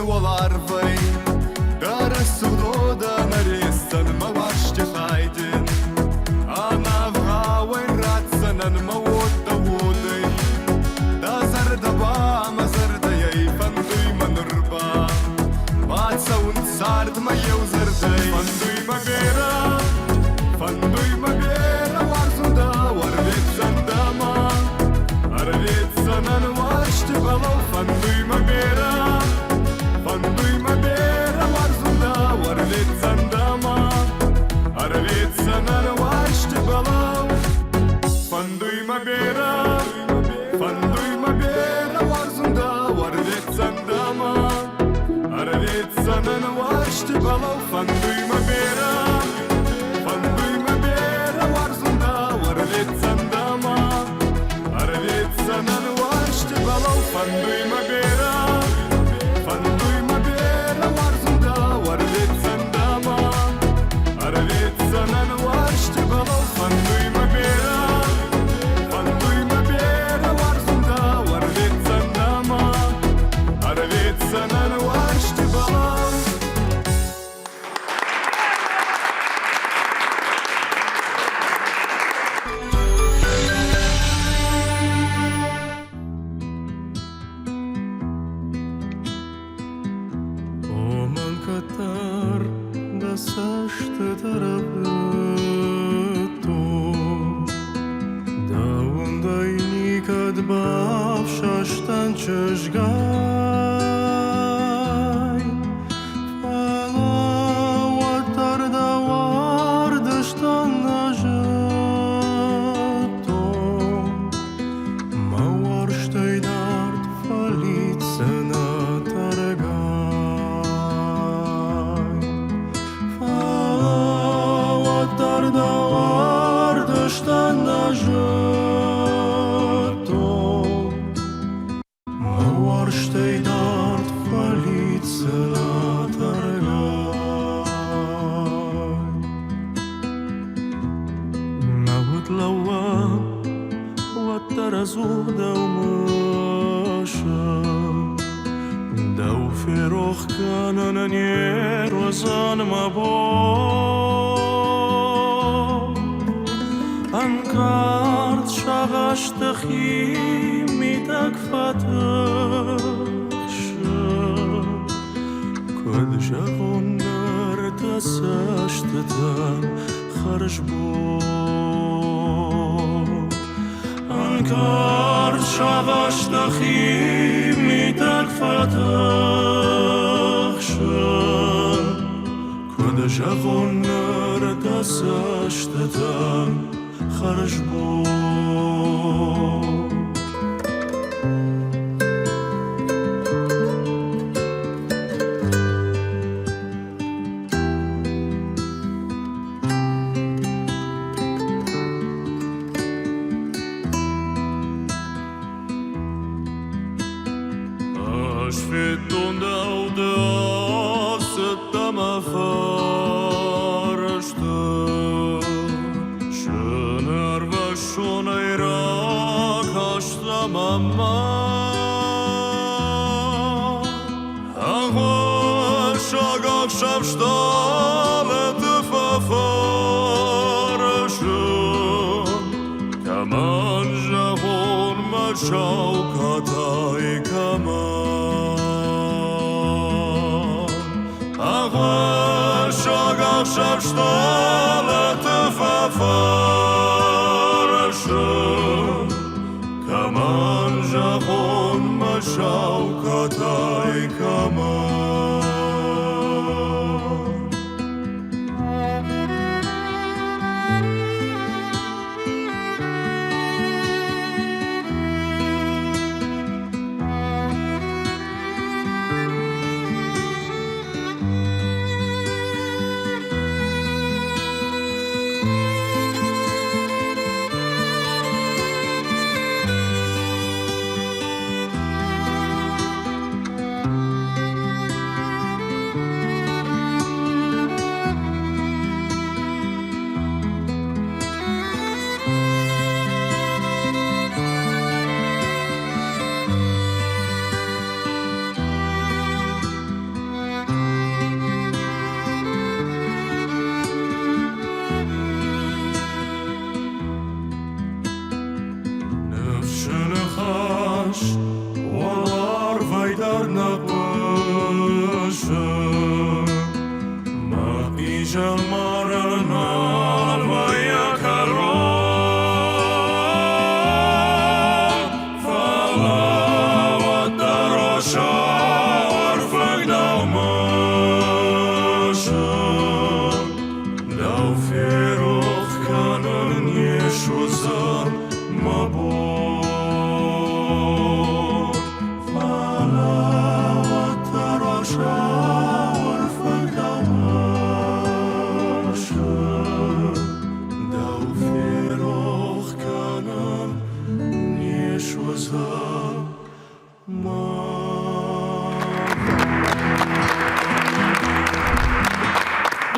والعرفين دار السودودة نريسن ما واشت خايدين أنا بغاوين راتسن الموت دودي دا زرد با ما زرد يي فندوي من ربا ما تسون سارد ما يوزردي فندوي ما بيرا فندوي ما بيرا وارزندا وربيت زندما أربيت سنن واشت بلو فندوي ما بيرا فندوي ما بيرا وارزندا وربيت زندما أربيت سنن واشت بلو فندوي ما بيرا فندوي ما بيرا وارزندا وربيت زندما أربيت سنن واشت بلو فندوي ما بيرا فندوي ما بيرا وارزندا وربيت زندما أربيت سنن واشت بلو فندوي ما بيرا فندوي ما بيرا وارزندا وربيت زندما أربيت سنن واشت بلو فندوي ما بيرا فندوي ما بيرا وارزندا وربيت زندما أربيت سنن واشت بلو Oman katar da saçtı tarafı to da onda nikad bav şaştan çeşgay fala vatar da var dıştan najeto ma var steydart falit sena targay vatar da var dıştan najeto ma var steydart falit sena targay نهوت لوا والترزو دوماشا دو في روح كان نير وزان مبو أنكرت شغشت خيمتك فتخشى كد شغون نار تساشتتان خرج بو أنكرت شغشت خيمتك فتخشى كد شغون نار تساشتتان خرج بو أشفت داود ستما فرشت شنر و شنيرك هشتم أما أغوشاق شبشتالت ففرشن كمان جهون مشاوكتاي كمان أغوشاق شبشتالت ففرشن كمان جهون مشاوكتاي كمان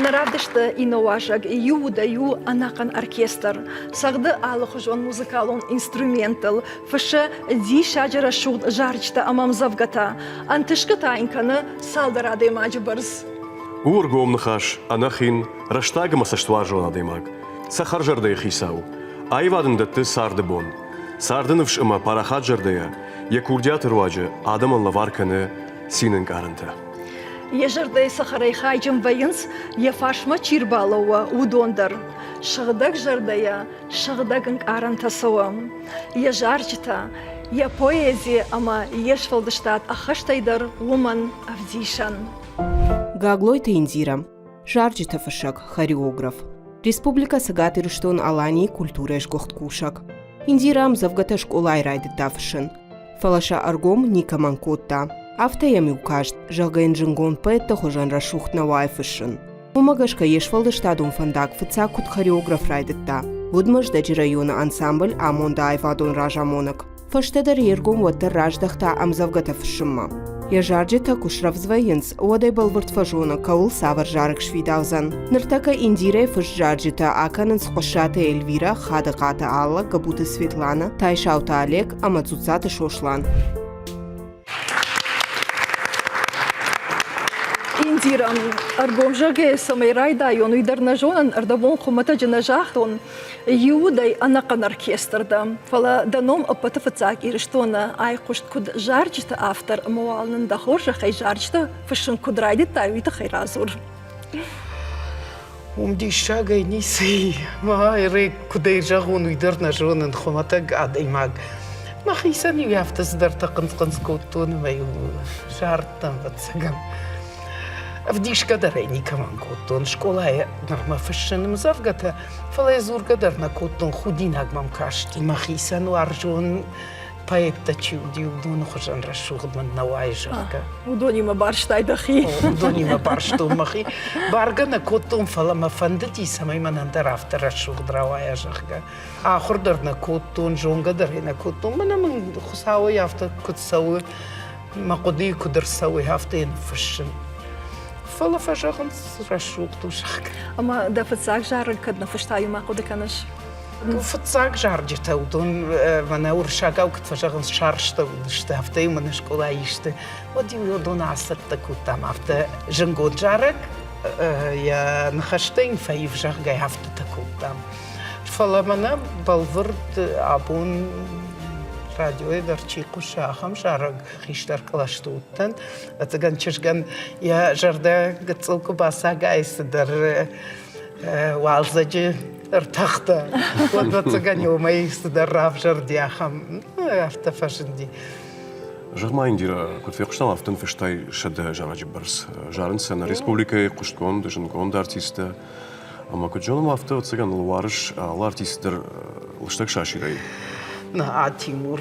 Наравдышты иноважак ю даю анакан оркестр. Сагды алыхжон музыкалон инструментал. Фышы ди шаджара шуд жарчта амам завгата. Антышкы таинканы салдырады мажбырз. Уургом нахаш, анахин, раштага масаштуар жона демаг. Сахар жарды хисау. Айвадын датты сарды бон. Сардыныш ыма парахат жардыя. Якурдят руаджы, адаман лаварканы синын карынты. Ежырдай сахарай хайджым вайынс, ефашма чирбалауа удондар. Шағдаг жардая, шағдагын арантасауам. Ежарчыта, я поэзия, ама ешфалдыштат ахаштайдар луман авдишан. Гаглойта Индира, Жарджита Фашак, хореограф. Республика Сагаты Руштон Алани культура Ешгохткушак. Индирам завгата школай райды тафшын. Фалаша аргом Ника Манкотта. Автаями укажт, жалгайн жингон поэтта хожан рашухт на вайфышын. Умагашка ешфалдыштадун фандак фыцакут хореограф райдытта. Вудмаждаджи района ансамбль амонда айвадон ражамонок. Фаштадар ергом ваттар раждахта амзавгата фышымма. Яжарджита кушравзвайынс, уадай балвырт фажона каул савар жарык швидаузан. Ныртака Индира фышжарджита аканын схошата Эльвира, хадыгата Алла, Габута Светлана, Тайшаута Олег, Амацуцата Шошлан. Индирам, аргом жаге самай райдайон, уйдарнажонан, ардавон хумата джанажахтон, юдай анакан оркестрда. Фала даном апатафацак ириштона айкушт куд жарджита автор муалнан дахоржа хай жарджита фышын куд райдита уйта хайразур. Умди шагай ниси, майры кудай жагон уйдарнажонан хумата гадаймаг. Махисан юяфта сдартакын сканскоттон маю жартам ватсагам. Вдишка дарени каманкоттон школая норма фышыным завгата, фалай зургадар на коттон худинаг мам кашти, махисану аржон поэта чуди удон хожан рашугдман навай жага. Удонима барштай дахи. Удонима барштон махи. Барга на коттон фала мафандати самай манандар автор рашугдравая жага. Ахурдар на коттон жонга дари на коттон манаман хусауи авто кутсауи мақуди кудырсауи автоен фышын. Фала фажаган рашуг тушак. Ама да фацак жарыл кадна фыштаю мақу деканаш. Фацак жарджита удон мана уршагау кад фажаган шаршта удышты авто имана школа ишты. Оди удон асырта кутам авто жангот жарак я нахаштейн фаив жагай авто такутам. Фала мана балвырд абун радио дарчи кушахам жараг хиштар калаштуттан атаган чешган я жарда гцылку басагайсы дар валзаджи артахта вот атаган юмайсы дар рав жардяхам автофашинди Жагма Индира, кот фекштал автон фештай шада жараджи барс. Жарынса на республика кушткон, дежингон да артиста. Ама кот жонам авто отсаган луарыш, ал артистер лыштак шаширай. На Тимур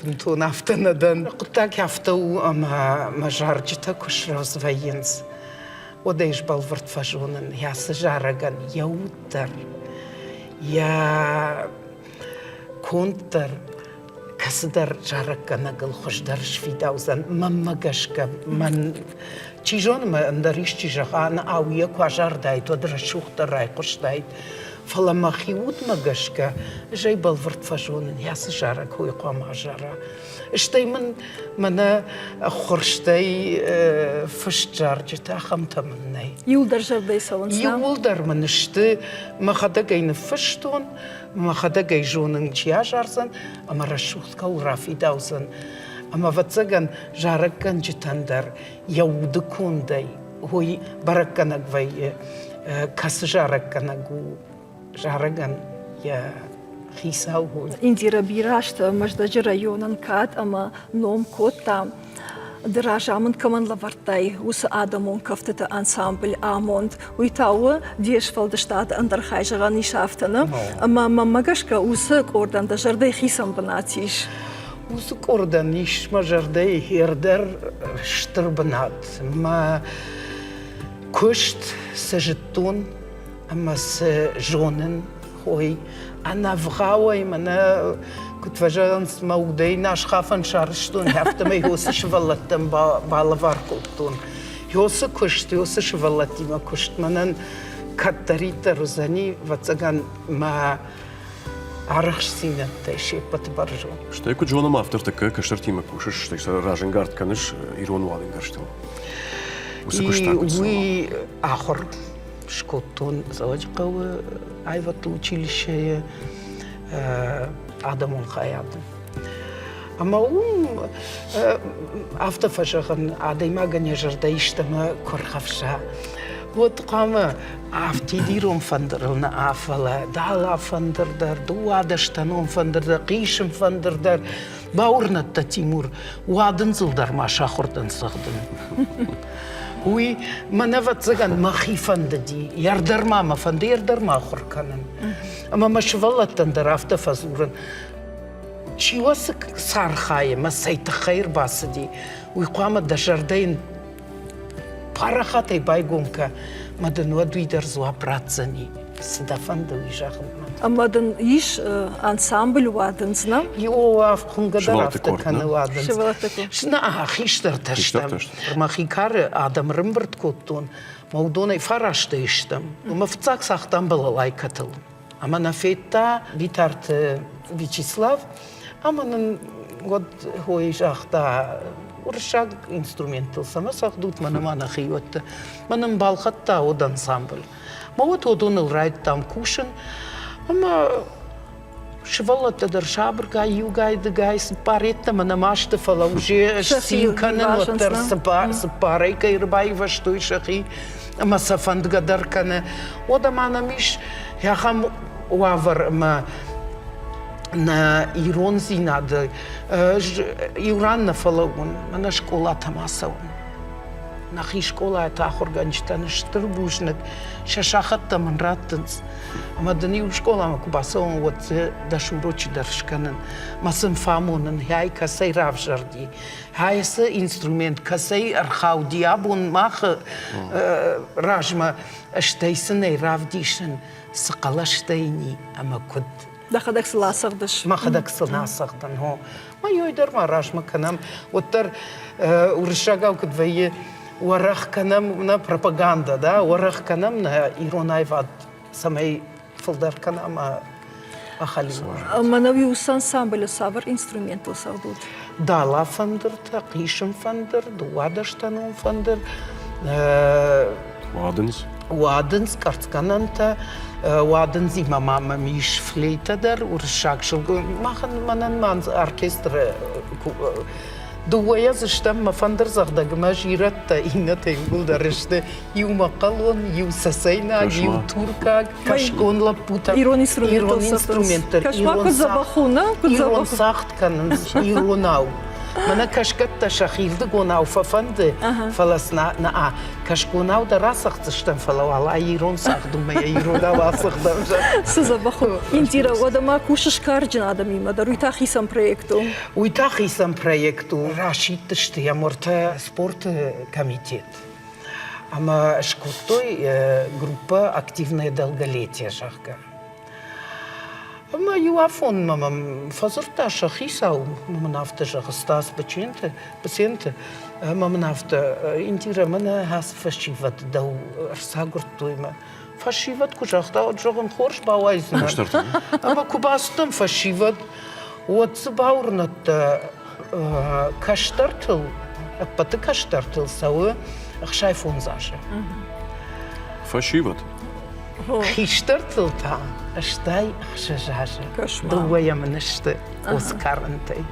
бунтон автонадан кутак автоу ама жарджита кушравзвайынс. Одайш балвырт фажонын ясы жараган яуттар, я контар, касыдар жараган агыл хождар швидаузан, маммагашка, ман чижон андариш чижахан ауя кважардайт, одрашухтар райкуштайт. Фаламахи утмагашка, жай балвырт фажонын ясы жара, кой қома жара. Іштаймын мана хорштай фышт жарджита хамтамыннай. Юлдар жардай салынсам. Юлдар мын ішті махада гайны фыштон, махада гай жонын чия жарзан, ама рашухтка урафи даузан. Ama vatsagan jarakan jitandar yaudu kundai hui barakanag vai kas jarakanagu jaragan ya хисау hui. Индира бирашта маждаджи районан кат, ама ном кот там. Дражамын каман лавартай, ус адамон кафтата ансамбль амонд. Уитауа дешфалдаштад андархайжаган ишафтана. Ама мамагашка усак ордан да жардай хисам банатиш. Усак ордан ишма жардай хердер штырбанат. Ма кушт сажитун, ама с жонен хой. Она вгауа имана Кутважанс маудей наш хафан шарштун, хафтаме йосы швалаттам балавар коптун. Йосы кушт, йосы швалаттима кушт. Манан каттарита розани вацаган ма арахсина теши патбаржу. Что я Джоном автор такая, каштартима кушаешь, что я раженгард каныш ирон валингарштил. И вы ахор шкотун заводикавы айват училище Адамон хаядым. Ама автофашаган адаймагане жардайштама корхавша. Вот кама автидиром фандерлна афала, дала фандердар, дуадаштаном фандердар, кишем фандердар, баурнатта Тимур, уадын зылдар маша хордан сагдын. Уи манават заган махи фандади, ярдарма фанды ярдарма хорканын. Ама машвалаттан дар автофазурын. Чиосык сархайы, масайты хайр басыди. Уи куама да жардайын парахатай байгонка, мадан вадуидар зуа пратзани. Садафанда уижахын. Амадан иш ансамбль вадын знам? Йо авхунгадар автоканы вадын. Шевалатаку. Шна хиштар таштам. Махикары адам рымбырт коттун. Маудонай фарашта иштам. Мафцак сахтам балалай катыл. Амана фетта битарт Вячеслав. Аманын год хой жахта уршаг инструментал сама сахдут мана хиотта. Манын балхатта од ансамбль. Мавот одоныл райд там кушын. Ама швалата дършабърга, югайдагай, паретта, ма намашта фала уже синкана, отър сапарайка и рбайва, що и шахи, ама сафандга дъркане. Ода мана миш, яхам уавър, ма на иронзи нада, юран на фалагун, ма на школата масаун. Нахи школа это ахорганчтан штырбушнак, шашахатта манраттынс. Ама дани у школа ма кубасон вот дашурочи даршканын. Масын фамонын, хай касай равжарди. Хай са инструмент, касай архауди, абун маха ражма штайсынай равдишын, сақалаштайни, ама куд. Дахадак сыласагдыш. Махадак сыласагдан, хо. Ма йойдар ражма канам, оттар уршагау кудвае уарах канам на пропаганда, да, уарах канам на иронайвад самай фылдар канам ахали. Манави ус ансамбль савар инструментал савдут. Дала фандер, кишем фандер, дуадаштанон фандер, Ваденс. Уаденс, карцкананта, уаденс има мама миш флейтадар, уршакшыл, махан манан манз оркестр Дуая заштам мафандер загдагы мажиратта ината юлдарышты юмакалон, юсасайна, ютурка, кашкон лапута. Ирон инструментал. Кашма кудзабахуна, Ирон сахтканын, иронау. Мана кашкатта шахилды гонау фафанды фаласна на кашконау да расахтыштан фалавала ирон сахдумая иронау асахдам. Сызабаху. Индира, одама кушаш карджин адам има, да руйтахисам проекту. Уйтахисам проекту рашиттышты яморта спорт комитет. Ама шкотой группа активное долголетие жахка. Ама юафон мамам фазурта шахисау мамнафта жахстас пациенты мамнафта интира мана хас фашиват дау арсагуртуйма фашиват кужахта отжогон хорш бауайзна ама кубастам фашиват отсбаурнат каштартыл аппаты каштартыл сауы ахшайфонзаже Фашиват. Хиштартыл та аштай ахшажаже дуая манышты оскарынтай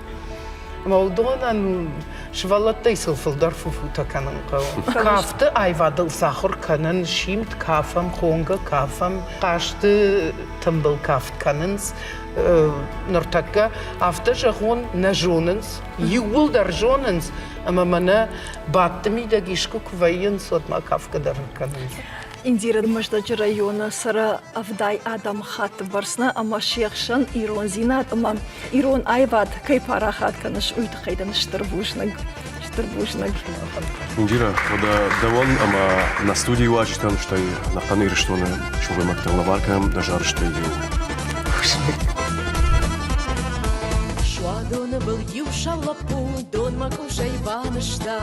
Молдонан швалаттай сылфылдар фуфута канын қау. Кафты айвадыл сахыр канын шимт кафам хонга кафам қашты тымбыл кафт канынс нұртакка авты жағон на жонынс, югулдар жонынс, ама мана баттыми да гишку квайын сотма кафкадар канынс. Индира Маждаджи района сара авдай адам хат барсна, ама шехшан ирон зинат, ама ирон айвад кай парахат каныш уйт хайдан штырбужнаг. Индира, вода давон, ама на студии важитан, что на панере что на чувствуем макталаваркам, даже что и Шуадона был юша лапу, дон макуша иванышта.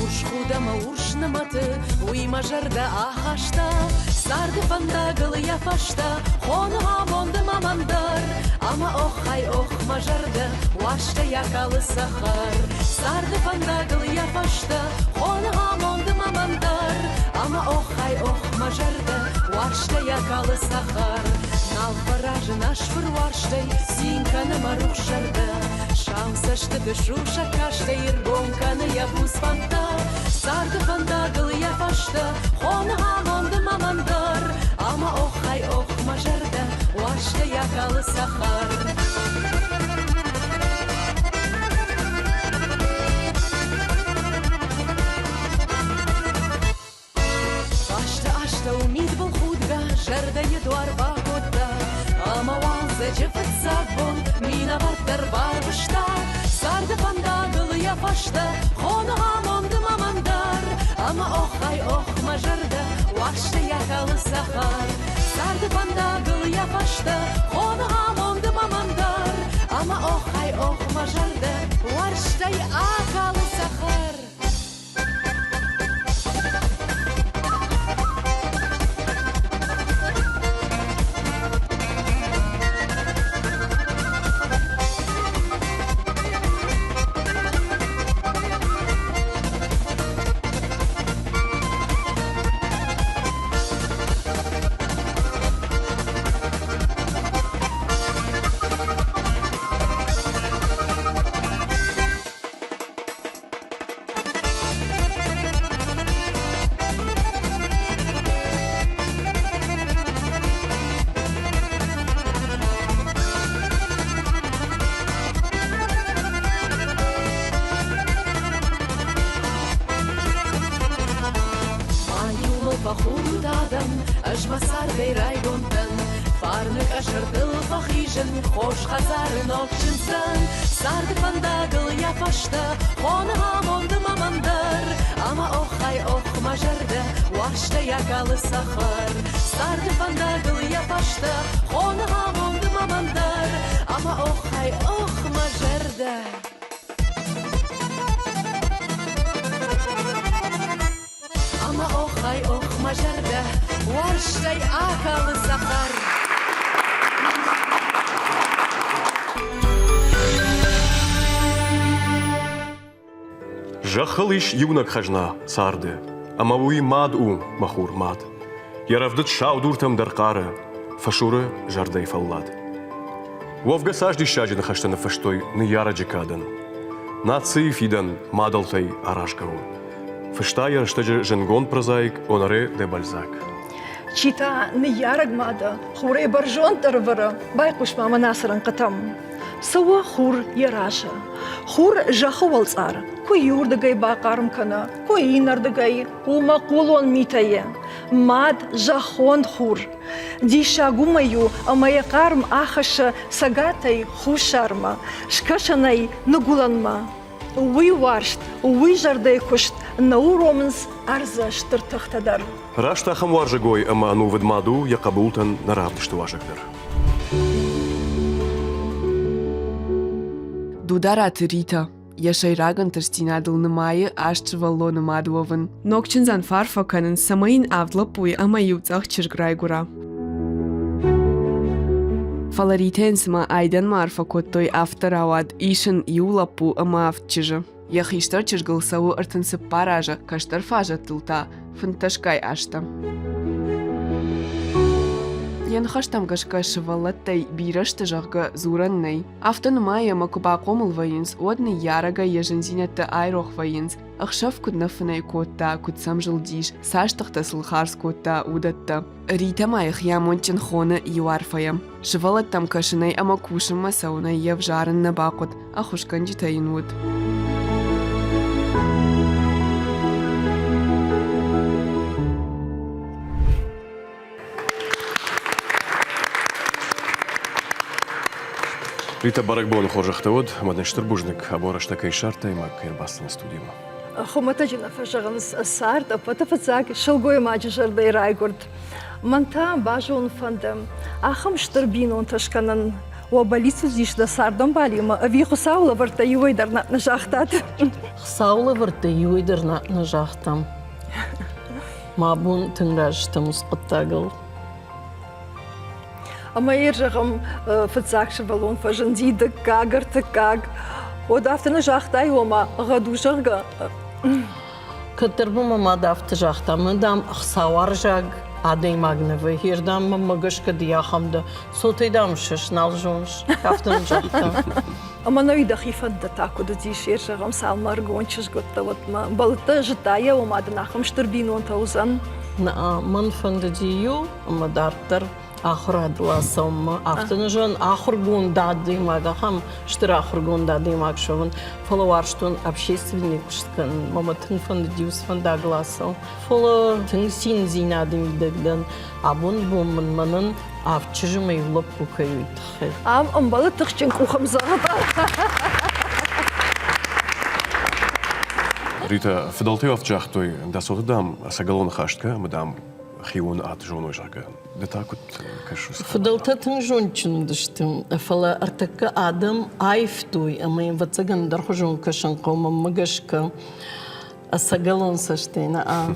Ушкудама уршнаматы, уйма жарда ахашта. Сарды пандагылы яфашта, хоны амонды мамандар. Ама охай ох мажарда, уашта якалы сахар. Сарды пандагылы яфашта, хоны амонды мамандар. Ама охай ох мажарда, уашта якалы сахар. Нал паражы наш вырварштай, синканы марух шарда. Шамсашты дышуша каштай, иргонканы ябус фанта. Сарды пандагылы яфашта, хоны амонды мамандар. Ама охай ох мажарда, уашта якалы сахар. Ашта умид был худга, жарда еду арба года. Ама ванза джефет сабон, мина ваттар барбышта. Сарды пандагылы яфашта, хоны амонды мамандар. Ама охай ох мажарда, уашта якалы сахар. Сарды пандагылы яфашта, хоны амонды мамандар. Ама охай ох мажарда, уашта якалы сахар. Пахудадам, аж басар бейрай гонтан. Фарнык ашырдыл фахижен, хош хазарын окчынсан. Сарды пандагыл япашта, хоны амонды мамандар. Ама охай ох мажарда, уашта якалы сахар. Сарды пандагыл япашта, хоны амонды мамандар. Ама охай ох мажарда. Ама охай ох мажарда, уаштай акалы сахар. Жахалыш юнак хажна сарды, ама уи мад у махур мад. Яравдыт шаудуртам даркары, фашуры жардай фаллад. Вовга сажди шаджи нахаштана фаштой не яра джекадан. Нации фидан мадалтай арашкау. Фаштая штаджи женгон прозаик онаре де бальзак. Чита не яраг мада, хуре баржон тарвара, байкуш мама насран катам. Сава хур яраша, хур жаховалцар, кой юрдагай бакарм кана, кой инардагай, ума кулон митае. Мад жахон хур. Диша гумаю, амая карм ахаша сагатай хушарма, шкашанай нагуланма. Уи варшт, уи жардай кушт, нау романс арза штыртахтадар. Раштахам варжагой, ама ану ведмаду я кабултан наравдышты важагдар. Дударат Рита. Яшайраган търстинадъл на мая, ашче вало на мадуаван. Нокчин зан фарфаканын самаин авдлапуй, ама юцах чирграй гора. Фаларитен сма айдан марфакот той авторавад ишен юлапу ама автчижа. Яхиштар чиргълсау артын се паража, каштар фажа тылта, фанташкай ашта. Янхаштам гашка шевалаттай бирашты жағы зураннай. Автын майя макуба қомыл вайынс, одны ярага ежензинетті айрох вайынс. Ақшав күднафынай котта, күдсам жылдиш, саштықта сылхарс котта удатта. Рита майх ямончын хоны юарфаям. Шевалаттам кашынай ама кушын масауна ев жарын на бақыт, ахушкан житайын уд. Рита баракбон хоржахтавод, маднештер бужник, аборашта кайшарта и мак ербастан студима. Хоматаджина фажаганс сарт, а патафацак шелгой маджи жарды райгурд. Манта бажун фандам, ахам штарбинон ташканан, уабалицу зишда сардам балима, а виху саула варта юйдар на жахтат. Саула варта юйдар на жахтам. Мабун тыңражтам усқаттагыл. Ама ержағым фацакшы балон фажандиды кагар каг. Ода автына жахтай ома ғаду жағы. Катырбы мама дафты жахтамы дам сауар жаг адей магневы. Хердам мамагышка дияхамды. Сотайдам шышнал жонш. Автын жахтам. Ама наида хифадда такуда диш ержағым салмар гончыш готта. Балыта житая омады нахым штырбинон таузан. Ман фанды дию, ама дартар. آخر ادواسم افتنجان آخر گون دادی ماگا هم شتر آخر گون دادی ماگ شون فلوارشتون общественник شتکن ماما تنفند دیوس فند اگلاسم فلو تنسین زینادی میدگدن آبون بومن منن آفتچجم ایولب کوکایویت خیر. بالا تخچن کوخم زادا. Рита, федалтей офчахтой, да содам сагалон хаштка, мадам خيون جونو جاكا دتاكت كشوس فضلتن جونچن دشتم فلا ارتك ادم ايفتوي اما ينفتغن درخجون كشن قوم مغشك اسغلون سشتينا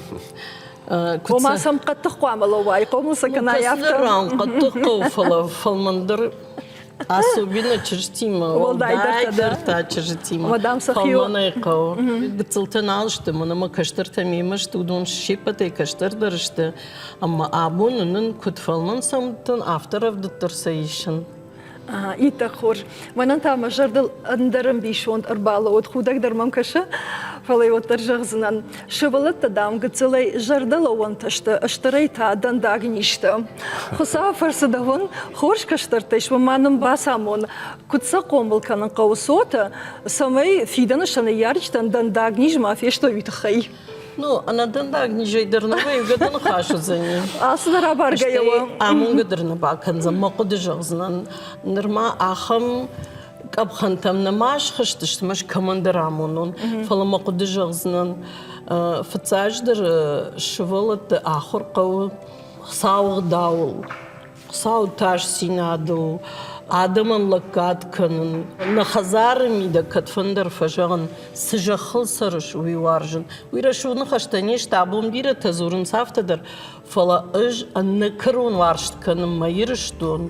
وما سم قد تقوى ملواي قوم سكنا يافتر قد تقو فلا فالمندر особенно чертима, дайдерта чертима. Мадам Сахио. Фалманайко. Гцылтан алышты, мына каштырта мемыш, тудон шипатай каштыр дырышты. Amma абонунун кутфалман самтын авторов дыттырсайышын. إيتخور من تام جردل أندرم بيشون أربعة ود خودك درمم كشة فلي وترجع زنان شبلت تدام قتلي جردل وانتشت اشتريت عدن داغنيشت خصا فرسدهون خورش كشترتش ومانم باسامون كنت سقوم بالكان قوسوتا سمي فيدنا شن يارجتن دن داغنيج ما فيش تو يتخي Ну, она дандак не жайдернава и гадан хашу за ним. Асдара баргайова. Амун гадерна бакан за мақуды жағзынан. Нырма ахам капхантам намаш хаштышты маш командир амунун. Фала мақуды жағзынан. Фацаждыр шывалат ахур қауы. Сауғы дауыл. Сау таш синаду. Адамын лакат канын. На хазары мида катфандыр фажағын сыжақыл сарыш уйваржын. Уйрашуны хаштане штабым бире тазурын сафтадыр. Фала ыж анны кырун варшт канын майырыштун.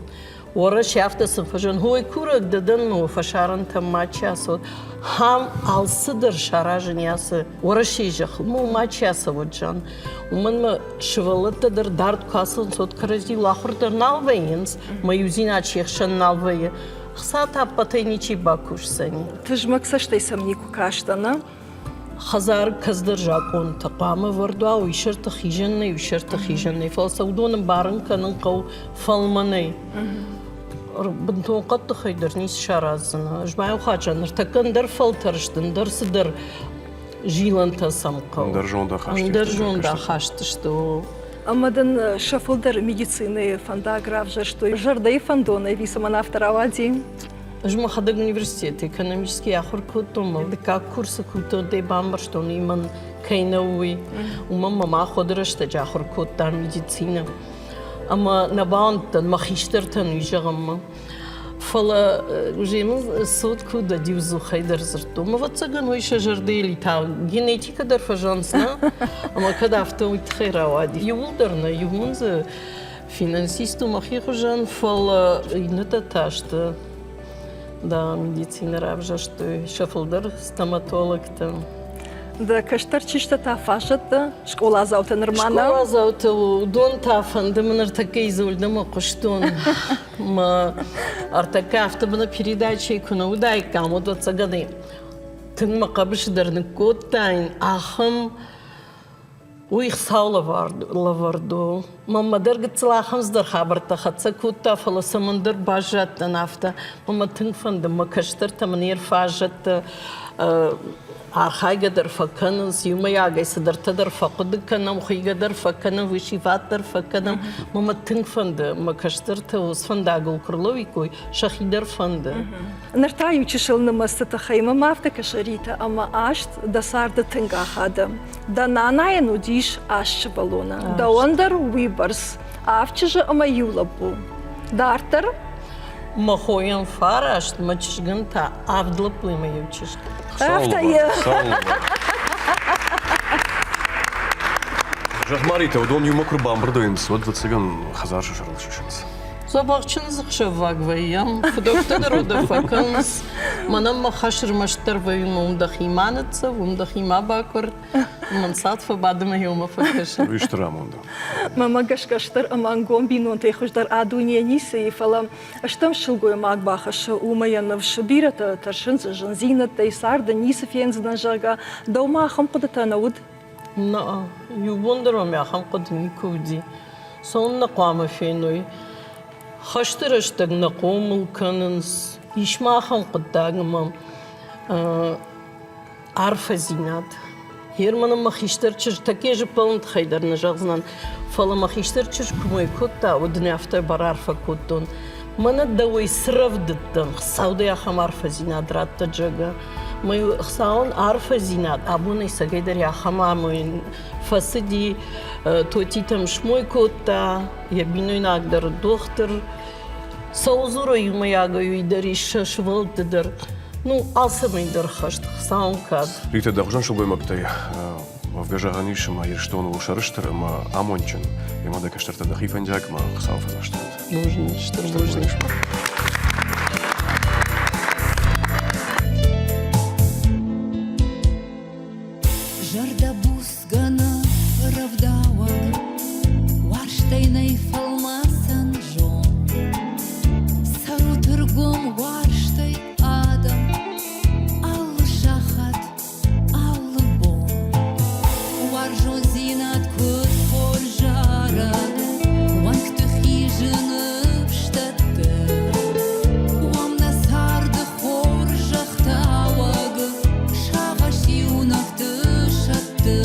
Ора шафтасын фажан хой курак дадан му фашаран там мачасот. Хам алсыдыр шаражын ясы. Ора шейжақыл му мачасы воджан. Уман шывалыттадыр дарт касын сот карази лахырдыр налвайынс. Маюзина чехшан налвайы. Хса таппатай ничи бакуш сани. Ты ж максаштай самнику каштана. Хазар каздыр жакон тақамы вардуа уйшырты хижанны, уйшырты хижанны. Фалсаудоным барын канын қау фалманай. Бынтон қатты хайдыр нис шаразына. Жмай ухачаныр. Такандыр фалтарыштын, дырсыдыр жиланта самқау. Дыржонда хаштышты. Амадан шафылдар медицины фандаграф же, что жарды фандоны висаман авторавади. Жмахадаг университет, экономический ахур кутумал, дека курсы куту де бамбар, что он иман кайнауи. Умам мама ходырышта жахур куттан медицина. Ама набантан, махиштертан уйжагамма. Фала ужемын суд куда дивзу хайдар зырту. Ма ватсаган уйша жарды элита. Генетика дар фажансна, ама када авто уйтхайравади. Ювулдарна, ювунзы финансисту махихужан фала ината ташта. Да, медицина рабжа, что шафлдар стоматолог там. Да каштарчишта та фашата, школа заута нормана. Школа заута удон тафан, да мына артака изольдама куштон. Ма артака автомана передача икуна удай камо до цагады. Тын макабыш дарны коттайн ахым уих саула лаварду. Мама дыргыцла ахымздар хабарта хатса кутта фала самандар бажат нафта. Мама тын фанда макаштар таманир фажат Архайга дърфакънъс, юма яга и съдърта дърфакъдъкънъм, хуига дърфакънъм, вишиват дърфакънъм, мама тънкфанда, макащърта осфанда гълкърлови кой, шахи дърфанда. Нарта ючишъл на мъстата хайма мафта кашарита, ама ашт да сарда тънга хада. Да нанае нудиш ашча балона, да ондър уибърс, авчежа ама юлапу. Дартър? Махоян фарашт, мачишгънта, авдлапу има ючишка. Жахмарите, удон юма курбан бърдоим свът, да циган хазарша шарлашишенца. Забахчын зықшавагвайям, фудокта дорода факанс, манам махашыр маштарвайым умдах иманыца, умдах има баквар, мансатфа бадыма юма факаша. Вишь Рамонда. Мама гашкаштар аман гомбинон техушдар адуния нисе фала, аштам шылгой маг бахаша умаянов шабирата таршынца жанзината и сарда нисе фенздан жага, да умахам кудата науд. На, юбондаром яхам кудни куди. Сон нақвама феной. Хаштырыштаг нақомыл канынс, ишмахам қыттагымам арфа зинат. Ерманам махиштырчыр, таке же пълнат хайдар на жағзнан. Фала махиштырчыр кумой кутта, одне автай бар арфа куттун. Манат дауай сравдыттын, хсауды яхам арфа зинат ратта джага. Мой хсаун арфа зинат, абунай сагайдар яхам амуин. Фасади тотитам шмой кутта, ябиной нагдар доктор. Саузуро юма ягаю и дариша швалтыдар. Ну, алсамай дархашт, хсаун кад. Рите дахжан шылгой маптай, в гажаганишма ерштону ушарыштыр, ма амончын. Има да каштарта да хифандяк, ма хсау фазаштырат. Нужништыр, нужништыр. Жардабус гана равдава, варштайнай фалмасан жон. Сарутыргом варштай адам, аллы шахат, аллы бом. Варжон зинат көт хол жарады, ванкты хижыны штатты. Уамна сарды хор жақтауагы, шағаш юнақты шатты.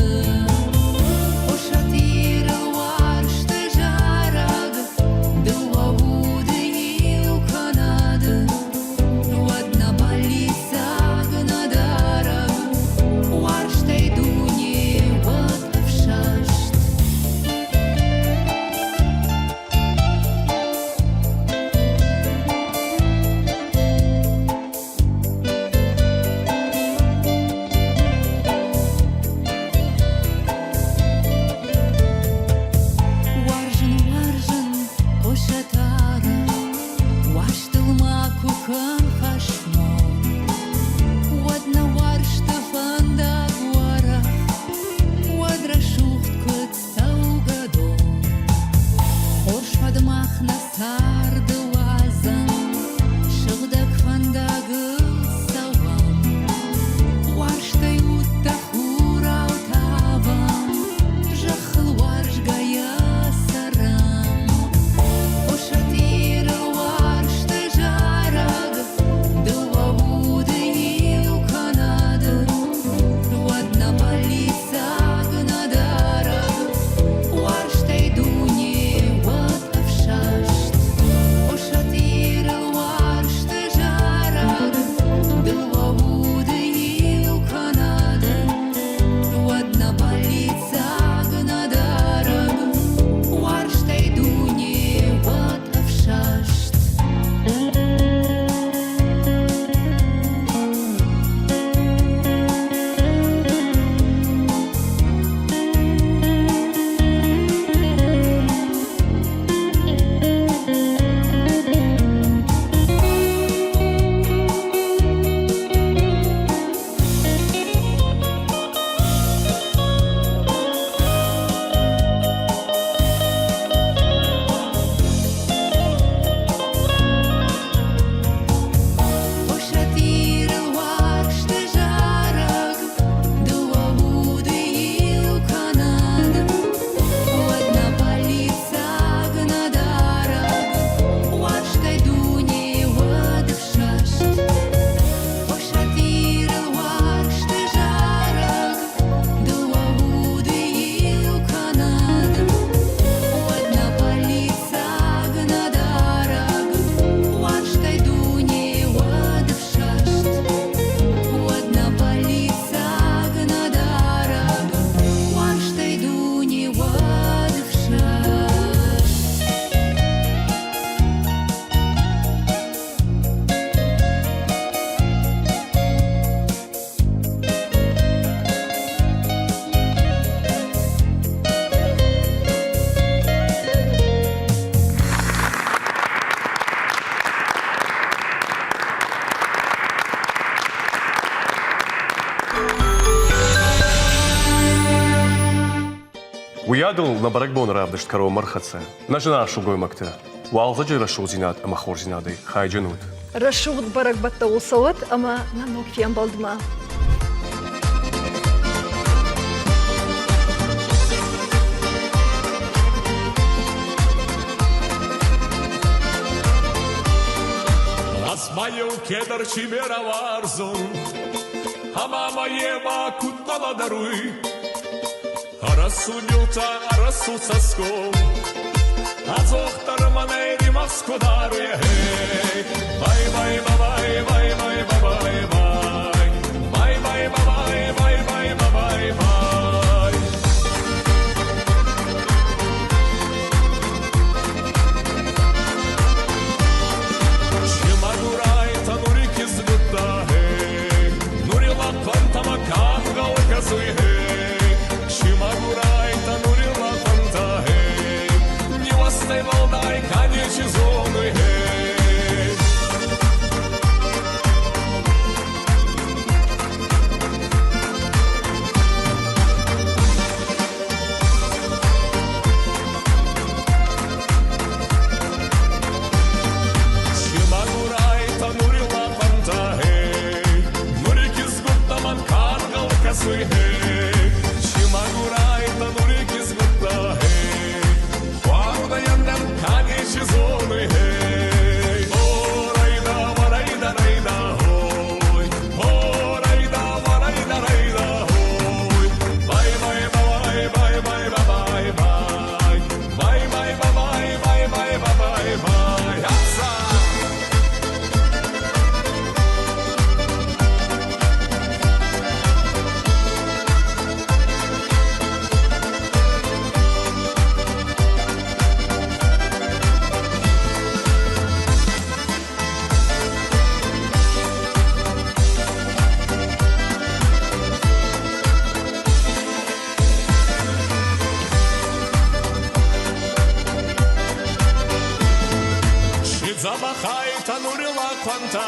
Ошатыры варшты жара, ядл на баракбон равдышт каро мархаце. Нажина шугой макте. Валзаджи рашул зинат, ама хор зинады. Хайджанут. Рашуд барак батта усават, ама намок фем балдма. Асмаю кедр чимера варзун, а мама ева кутнала даруй. Арасу нюта, арасу цаском, а зохтар манери маску даруй. Бай, бай, бай, бай, бай, бай, бай, бай, бай, бай, бай, бай, бай, бай, бай. Чимагурай танури кизгутта, нури лапан тамакан галказуй. Чимагурай танури лапан та, не востай волдай канечи зоны. Чимагурай танури кизгутта, варда яндам канечи зоны. Орайда варайда райда хой, орайда варайда райда хой. Бай бай бай бай бай бай бай, бай бай бай бай бай бай бай. Апса. Забахай танури лакванта,